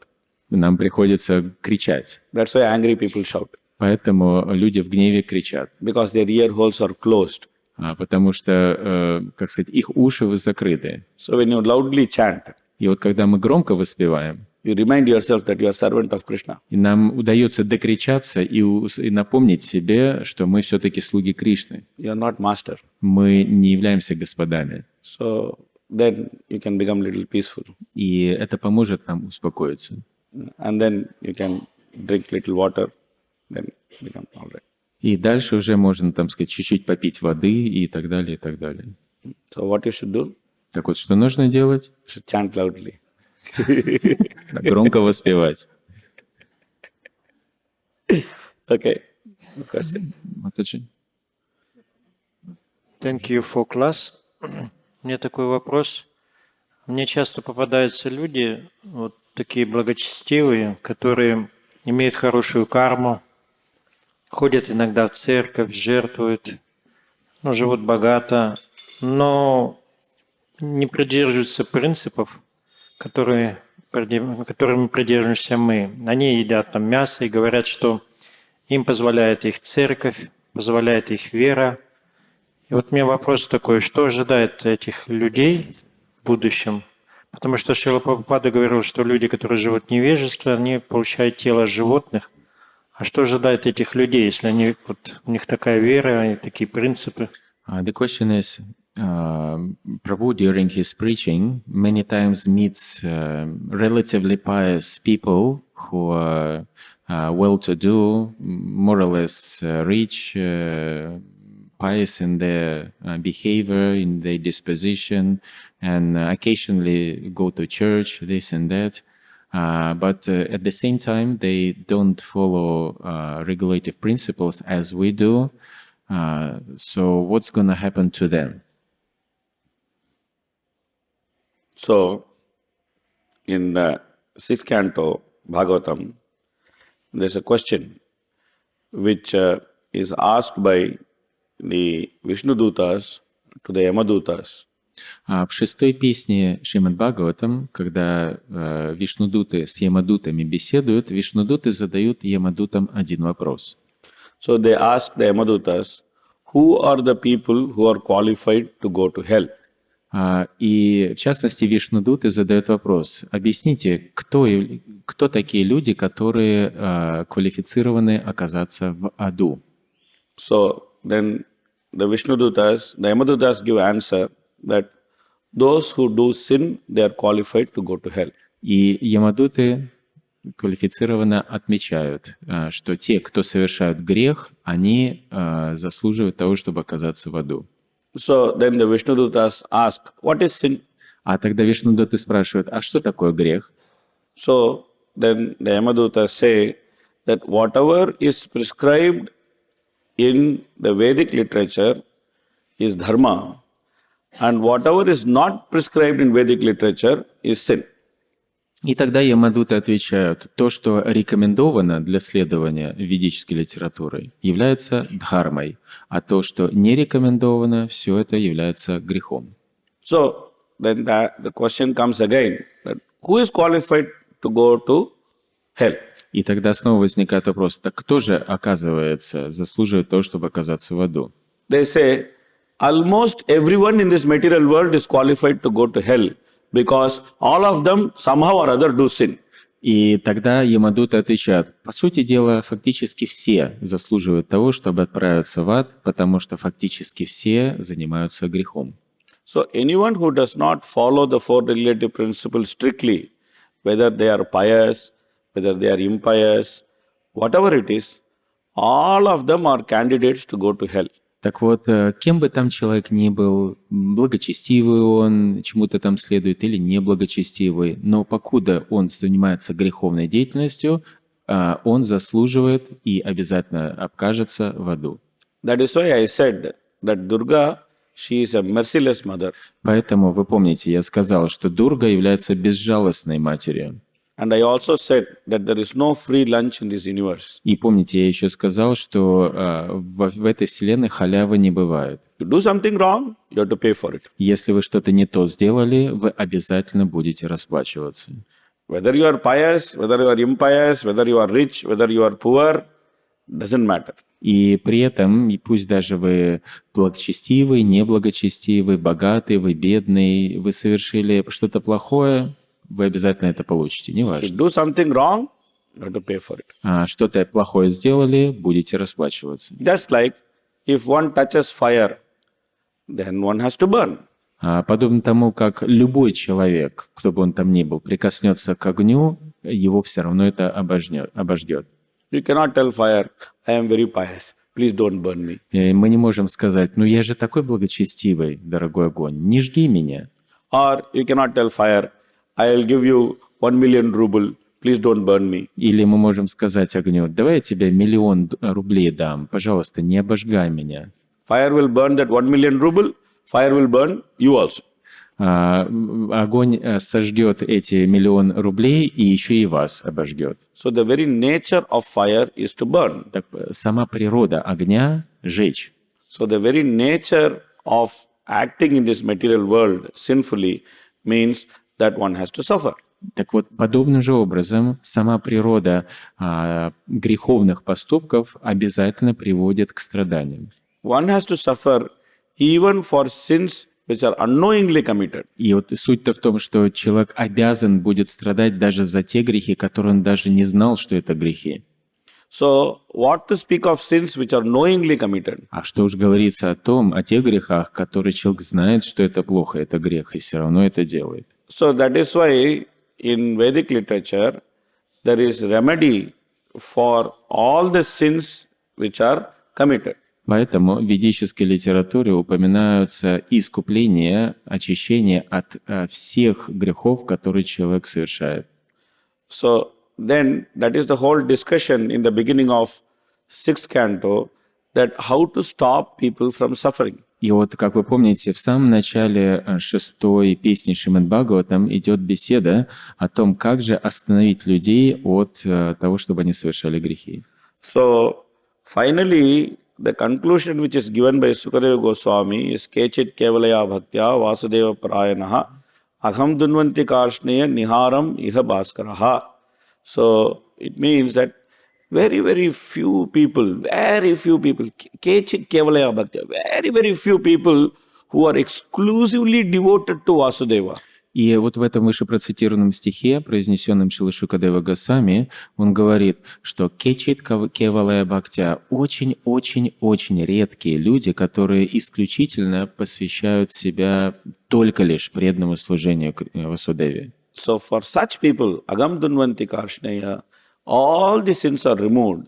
Нам приходится кричать. That's why angry people shout. Поэтому люди в гневе кричат. Because their ear holes are closed. Потому что, как сказать, их уши закрыты. So when you loudly chant, и вот когда мы громко воспеваем, you remind yourself that you are servant of Krishna. И нам удается докричаться и напомнить себе, что мы все-таки слуги Кришны. You are not master. Мы не являемся господами. So then you can become little peaceful. И это поможет нам успокоиться. And then you can drink little water, then become all right. И дальше уже можно, там сказать, чуть-чуть попить воды и так далее, и так далее. So what you should do? Так вот, что нужно делать? You should chant loudly. Громко воспевать. Okay. Question. Thank you for class. У меня такой вопрос. Мне часто попадаются люди, вот такие благочестивые, которые имеют хорошую карму, ходят иногда в церковь, жертвуют, живут богато, но не придерживаются принципов, которыми придерживаемся мы. Они едят там мясо и говорят, что им позволяет их церковь, позволяет их вера. И вот у меня вопрос такой, что ожидает этих людей в будущем? Потому что Шрила Прабхупада говорил, что люди, которые живут в невежестве, они получают тело животных. А что ожидает этих людей, если они, у них такая вера и такие принципы? The question is, Prabhu during his preaching many times meets relatively pious people who are well-to-do, more or less rich, pious in their behavior, in their disposition, and occasionally go to church, this and that. But at the same time, they don't follow regulative principles as we do. So what's going to happen to them? So, in the 6th canto, Bhagavatam, there's a question which is asked by the Vishnudutas to the Yamadutas. В 6-й песне Шримад Бхагаватам, когда Вишнудуты с Ямадутами беседуют, Вишнудуты задают Ямадутам один вопрос. So they ask the Yamadutas, who are the people who are qualified to go to hell? И в частности Вишнудуты задают вопрос: объясните, кто такие люди, которые квалифицированы оказаться в аду? So then the Vishnudutas, the Yamadutas give answer that those who do sin, they are qualified to go to hell. И Ямадуты квалифицированно отмечают, что те, кто совершают грех, они заслуживают того, чтобы оказаться в аду. So then the Vishnudutas ask, what is sin? А тогда Вишнудуты спрашивают: а что такое грех? So then the Yamadutas say that whatever is prescribed in the Vedic literature is dharma, and whatever is not prescribed in Vedic literature is sin. И тогда Ямадуты отвечают: то, что рекомендовано для следования ведической литературой, является дхармой, а то, что не рекомендовано, все это является грехом. So then the question comes again, that who is qualified to go to hell? И тогда снова возникает вопрос: так кто же, оказывается, заслуживает того, чтобы оказаться в аду? They say, almost everyone in this material world is qualified to go to hell because all of them somehow or other do sin. И тогда Ямадуты отвечают: по сути дела, фактически все заслуживают того, чтобы отправиться в ад, потому что фактически все занимаются грехом. So anyone who does not follow the four regulative principles strictly, whether they are pious, whether they are impious, whatever it is, all of them are candidates to go to hell. Так вот, кем бы там человек ни был, благочестивый он, чему-то там следует или неблагочестивый, но покуда он занимается греховной деятельностью, он заслуживает и обязательно окажется в аду. That is why I said that Durga, she is a merciless mother. Поэтому, вы помните, я сказал, что Дурга является безжалостной матерью. And I also said that there is no free lunch in this universe. И помните, я еще сказал, что в этой вселенной халявы не бывает. You do something wrong, you have to pay for it. Если вы что-то не то сделали, вы обязательно будете расплачиваться. Whether you are pious, whether you are impious, whether you are rich, whether you are poor, doesn't matter. И при этом, и пусть даже вы благочестивый, неблагочестивый, богатый, вы бедный, вы совершили что-то плохое, вы обязательно это получите, If you неважно. do something wrong, you have to pay for it. Что-то плохое сделали, будете расплачиваться. Just like if one touches fire, then one has to burn. Подобно тому, как любой человек, кто бы он там ни был, прикоснется к огню, его все равно это обождет. You cannot tell fire, I am very pious, please don't burn me. И мы не можем сказать: ну я же такой благочестивый, дорогой огонь, не жги меня. Or you cannot tell fire, I will give you 1 million ruble, please don't burn me. Или мы можем сказать огню: давай я тебе 1 000 000 рублей дам, пожалуйста, не обожгай меня. Fire will burn that 1 million ruble, fire will burn you also. Огонь сожгет эти 1 000 000 рублей и еще и вас обожгет. So the very nature of fire is to burn. Так, сама природа огня — жечь. So the very nature of acting in this material world sinfully means that one has to suffer. Так вот, подобным же образом сама природа греховных поступков обязательно приводит к страданиям. One has to suffer even for sins which are unknowingly committed. И вот суть-то в том, что человек обязан будет страдать даже за те грехи, которые он даже не знал, что это грехи. So what to speak of sins which are knowingly committed? А что уж говорится о тех грехах, которые человек знает, что это плохо, это грех, и все равно это делает. So that is why in Vedic literature there is remedy for all the sins which are committed. Поэтому в ведической литературе упоминаются искупления, очищение от всех грехов, которые человек совершает. So then that is the whole discussion in the beginning of 6th canto, that how to stop people from suffering. И вот, как вы помните, в самом начале 6-й песни Шримад Бхагаватам идет беседа о том, как же остановить людей от того, чтобы они совершали грехи. So finally, the conclusion which is given by Sukadeva Goswami is Kechit Kevalaya Bhaktya Vasudeva Parayanaha Agham Dunvanti Karshneya Niharam Iha Bhaskaraha. So it means that very few people, Kechit Kevalaya Bhaktya, very few people who are exclusively devoted to Vasudeva. И вот в этом выше процитированном стихе, произнесенном Шрилой Шукадева Госвами, он говорит, что кечит кевалая бхактя очень редкие люди, которые исключительно посвящают себя только лишь преданному служению Васудеве. So for such people, Agam Dunvanti Karshneya, all the sins are removed.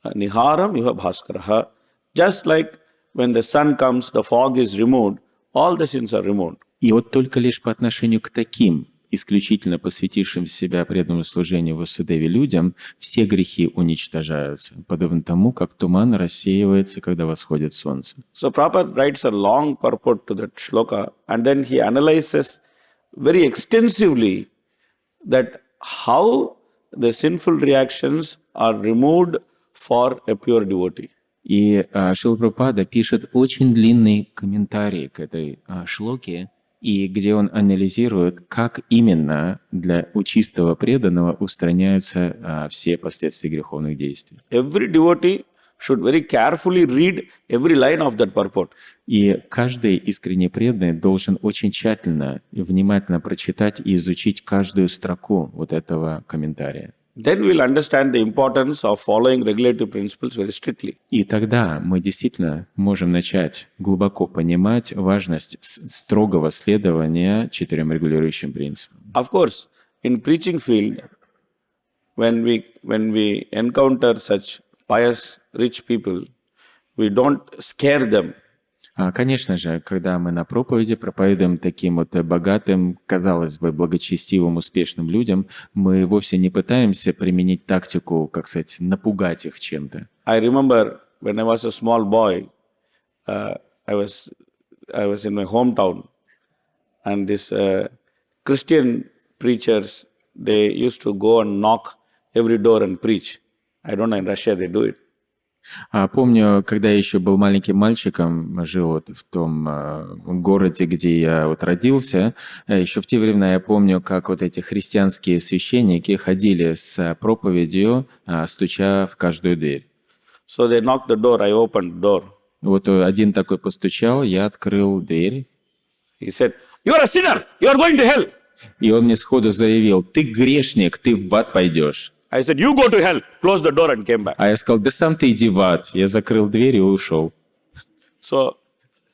Niharam Iha Bhaskaraha. Just like when the sun comes, the fog is removed, all the sins are removed. И вот только лишь по отношению к таким, исключительно посвятившим себя преданному служению Васудеве людям, все грехи уничтожаются, подобно тому, как туман рассеивается, когда восходит солнце. So Prabhupada writes a long purport to that shloka, and then he analyzes very extensively that how the sinful reactions are removed for a pure devotee. И Шрила Прабхупада пишет очень длинный комментарий к этой шлоке, и где он анализирует, как именно у чистого преданного устраняются все последствия греховных действий. Every devotee should very carefully read every line of that purport. И каждый искренне преданный должен очень тщательно и внимательно прочитать и изучить каждую строку вот этого комментария. Then we'll understand the importance of following regulative principles very strictly. И тогда мы действительно можем начать глубоко понимать важность строгого следования 4 регулирующим принципам. Of course, in preaching field, when we encounter such pious, rich people, we don't scare them. Конечно же, когда мы на проповеди проповедуем таким вот богатым, казалось бы, благочестивым, успешным людям, мы вовсе не пытаемся применить тактику, как сказать, напугать их чем-то. I remember when I was a small boy, I was in my hometown, and these Christian preachers, they used to go and knock every door and preach. I don't know, in Russia they do it. Помню, когда я еще был маленьким мальчиком, жил вот в том городе, где я вот родился, еще в те времена я помню, как вот эти христианские священники ходили с проповедью, стуча в каждую дверь. So they knocked the door, I opened the door. Вот один такой постучал, я открыл дверь. He said, "You are a sinner, you are going to hell." И он мне сходу заявил: «Ты грешник, ты в ад пойдешь». I said, "You go to hell." Closed the door and came back. А я сказал: «Да сам ты иди в ад». Я закрыл дверь и ушел. So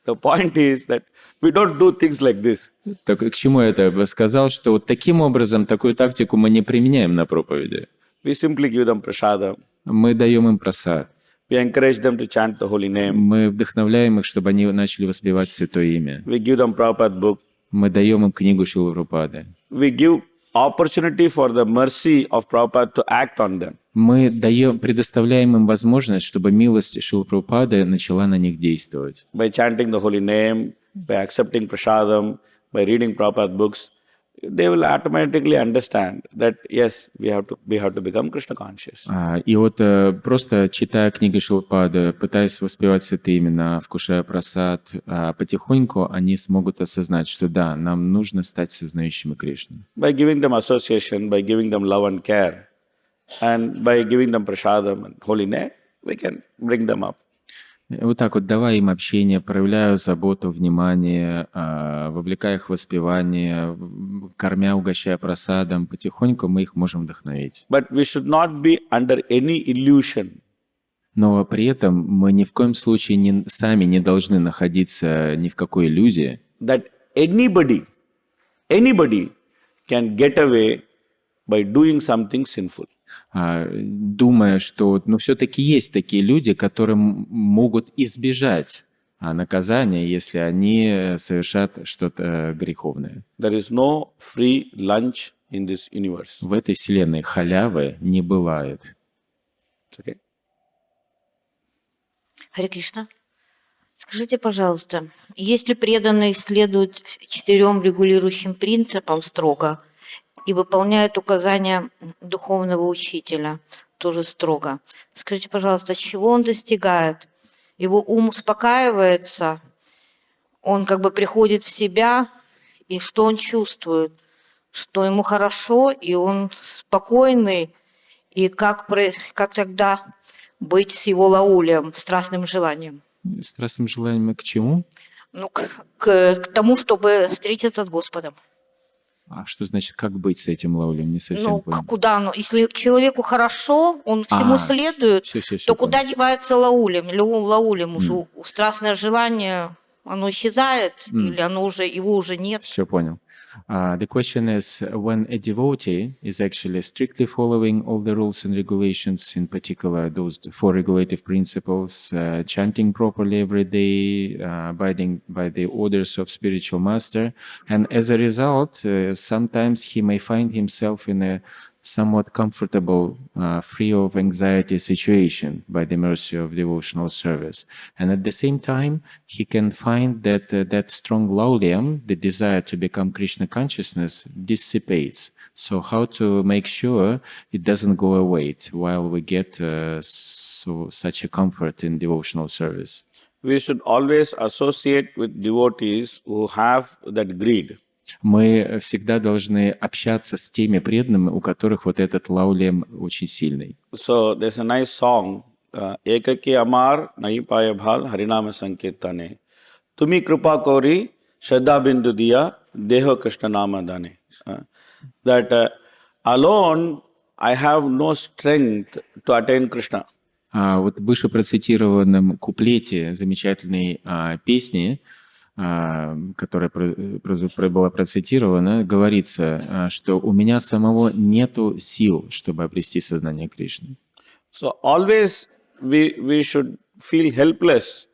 the point is that we don't do things like this. Так к чему я это сказал? Что вот таким образом, такую тактику мы не применяем на проповеди. We simply give them prasadam. Мы даем им прасад. We encourage them to chant the holy name. Мы вдохновляем их, чтобы они начали воспевать Святое Имя. We give them Prabhupada book. Мы даем им книгу Шрилы Прабхупады. We give opportunity for the mercy of Prabhupada to act on them. Мы предоставляем им возможность, чтобы милость Шрилы Прабхупады начала на них действовать. By chanting the holy name, by accepting prasadam, by reading Prabhupada books, they will automatically understand that yes, we have to become Krishna conscious. И вот просто читая книги Шрилы Прабхупады, пытаясь воспевать святые имена, вкушая прасад, потихоньку они смогут осознать, что да, нам нужно стать сознающими Кришну. By giving them association, by giving them love and care, and by giving them prasadam and holy name, we can bring them up. Вот так вот, давая им общение, проявляя заботу, внимание, вовлекая их в воспевание, кормя, угощая прасадом, потихоньку мы их можем вдохновить. But we should not be under any illusion. Но при этом мы ни в коем случае сами не должны находиться ни в какой иллюзии. That anybody can get away by doing something sinful. Думая, что все-таки есть такие люди, которые могут избежать наказания, если они совершат что-то греховное. There is no free lunch in this universe. В этой вселенной халявы не бывает. Okay? Харе Кришна. Скажите, пожалуйста, если преданные следуют 4 регулирующим принципам строго и выполняют указания духовного учителя тоже строго, скажите, пожалуйста, с чего он достигает? Его ум успокаивается, он как бы приходит в себя, и что он чувствует? Что ему хорошо, и он спокойный, и как тогда быть с его лаулем, страстным желанием? Страстным желанием к чему? Ну, к тому, чтобы встретиться с Господом. А что значит, как быть с этим лаулем? Не совсем понял. Куда? Если человеку хорошо, он всему следует, всё, то понял. куда девается лаулем? Или лаулем уже страстное желание, оно исчезает, или его уже нет? Все понял. The question is, when a devotee is actually strictly following all the rules and regulations, in particular those 4 regulative principles, chanting properly every day, abiding by the orders of spiritual master, and as a result, sometimes he may find himself in a somewhat comfortable, free of anxiety situation by the mercy of devotional service. And at the same time, he can find that that strong lauliam, the desire to become Krishna consciousness, dissipates. So how to make sure it doesn't go away while we get such a comfort in devotional service? We should always associate with devotees who have that greed. Мы всегда должны общаться с теми преданными, у которых вот этот лаулем очень сильный. So there's a nice song, Ekake Amar Nahi Paya Bhal Harinama Sankirtane. Tumi Krupa Kori Shraddha Bindu Diya Deho Krishna Nama Dane. That alone I have no strength to attain Krishna. Вот в выше процитированном куплете замечательной песни, которая была процитирована, говорится, что у меня самого нету сил, чтобы обрести сознание Кришны. So always we should feel helpless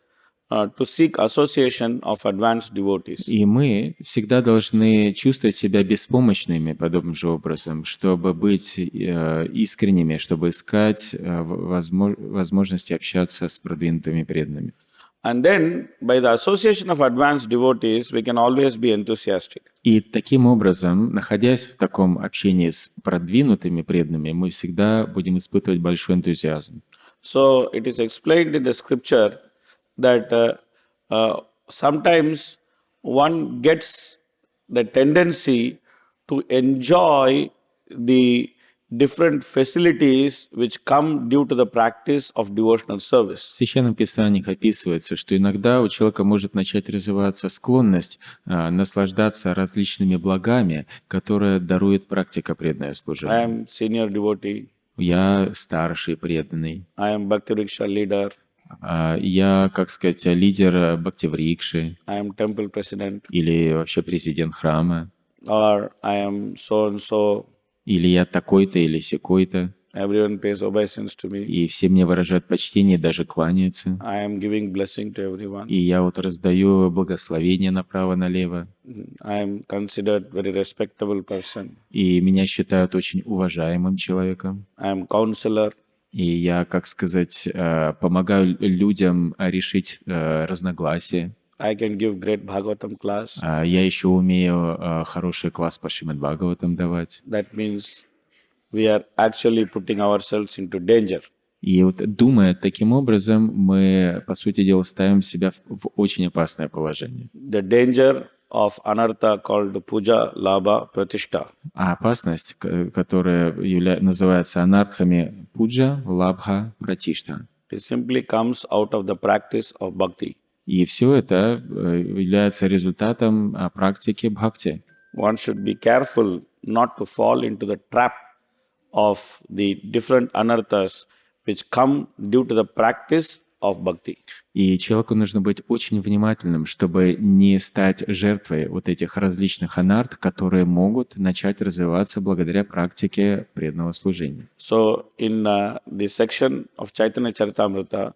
to seek association of advanced devotees. И мы всегда должны чувствовать себя беспомощными подобным же образом, чтобы быть искренними, чтобы искать возможности общаться с продвинутыми преданными. And then, by the association of advanced devotees, we can always be enthusiastic. И таким образом, находясь в таком общении с продвинутыми преданными, мы всегда будем испытывать большой энтузиазм. So, it is explained in the scripture that sometimes one gets the tendency to enjoy the different facilities which come due to the practice of devotional service. В Священном Писании описывается, что иногда у человека может начать развиваться склонность наслаждаться различными благами, которые дарует практика преданного I служения. am senior devotee. Я старший преданный. I am Bhakti Vriksha leader. Я, как сказать, лидер Бхактиврикши I am temple president. или вообще президент храма. Or I am so and so. Или я такой-то, или сякой-то. Everyone pays obeisance to me. И все мне выражают почтение, даже кланяются. I am giving blessing to everyone. И я вот раздаю благословение направо-налево. I am considered very respectable person. И меня считают очень уважаемым человеком. I am counselor. И я, как сказать, помогаю людям решить разногласия. I can give great Bhagavatam class. Я еще умею хороший класс по Шримад Бхагаватам давать. That means we are actually putting ourselves into danger. И вот думая таким образом, мы, по сути дела, ставим себя в очень опасное положение. The danger of anartha called puja, labha, pratishta. А опасность, которая называется анартхами пуджа, лабха, пратишта. It simply comes out of the practice of bhakti. И все это является результатом практики бхакти. One should be careful not to fall into the trap of the different anarthas which come due to the practice of bhakti. И человеку нужно быть очень внимательным, чтобы не стать жертвой вот этих различных анарт, которые могут начать развиваться благодаря практике преданного служения. So in the section of Caitanya-charitamrita,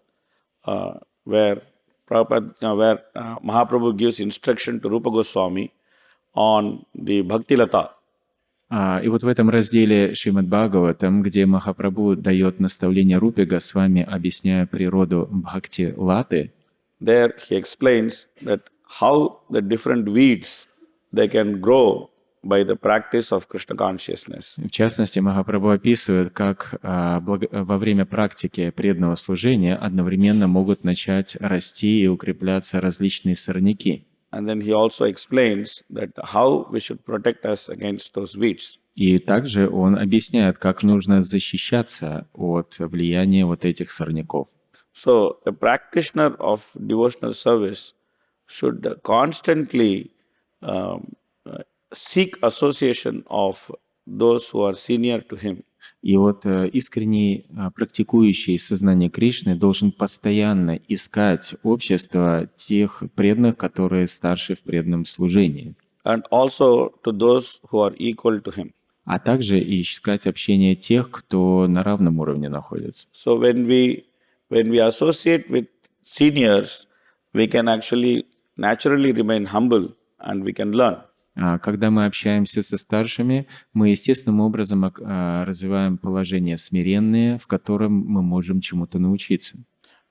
where Mahaprabhu gives instruction to Rupa Goswami on the Bhakti Lata. И вот в этом разделе Шримад Бхагаватам, где Махапрабху дает наставление Рупе Госвами, объясняя природу Бхакти Латы, There he explains that how the different weeds they can grow by the practice of Krishna consciousness. в частности, Махапрабху описывает, как во время практики преданного служения одновременно могут начать расти и укрепляться различные сорняки. And then he also explains that how we should protect us against those weeds. И также он объясняет, как нужно защищаться от влияния вот этих сорняков. So a practitioner of devotional service should constantly seek association of those who are senior to him. И вот искренний практикующий сознание Кришны должен постоянно искать общество тех преданных, которые старше в преданном служении, And also to those who are equal to him. а также и искать общение тех, кто на равном уровне находится. So when we associate with seniors, we can actually naturally remain humble and we can learn. Когда мы общаемся со старшими, мы естественным образом развиваем положение смиренное, в котором мы можем чему-то научиться.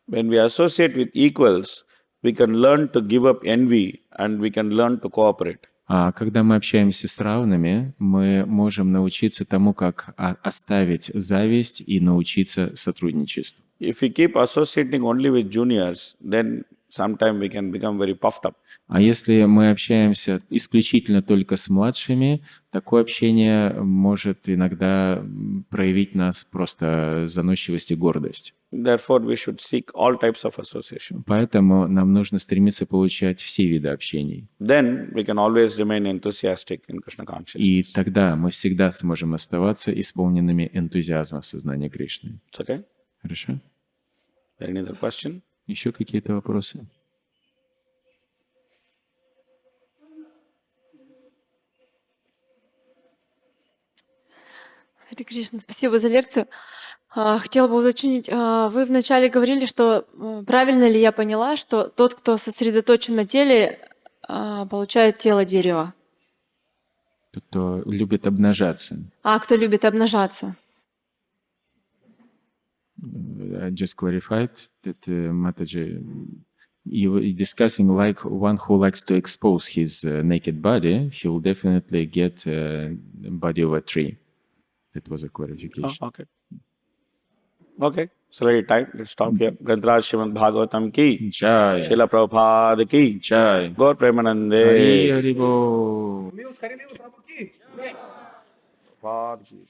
When we associate with equals, we can learn to give up envy and we can learn to cooperate. А когда мы общаемся с равными, мы можем научиться тому, как оставить зависть и научиться сотрудничеству. If we keep associating only with juniors, then sometimes we can become very puffed up. А если мы общаемся исключительно только с младшими, такое общение может иногда проявить нас просто заносчивость и гордость. Therefore, we should seek all types of association. Поэтому нам нужно стремиться получать все виды общений. Then we can always remain enthusiastic in Krishna consciousness. И тогда мы всегда сможем оставаться исполненными энтузиазма в сознании Кришны. It's okay? Хорошо? Any other question? Еще какие-то вопросы? Харе Кришна, спасибо за лекцию. Хотела бы уточнить, вы вначале говорили, что правильно ли я поняла, что тот, кто сосредоточен на теле, получает тело дерева? Тот, кто любит обнажаться. Кто любит обнажаться? I just clarified that Mataji, you discussing like one who likes to expose his naked body, he will definitely get a body of a tree. That was a clarification. Oh, okay. Okay. It's already time. Let's stop here. Grantaraj Shrimad Bhagavatam ki. Jai. Srila Prabhupada ki. Jai. Gaur Premanande. Hari Hari Bol. Prabhupada ki.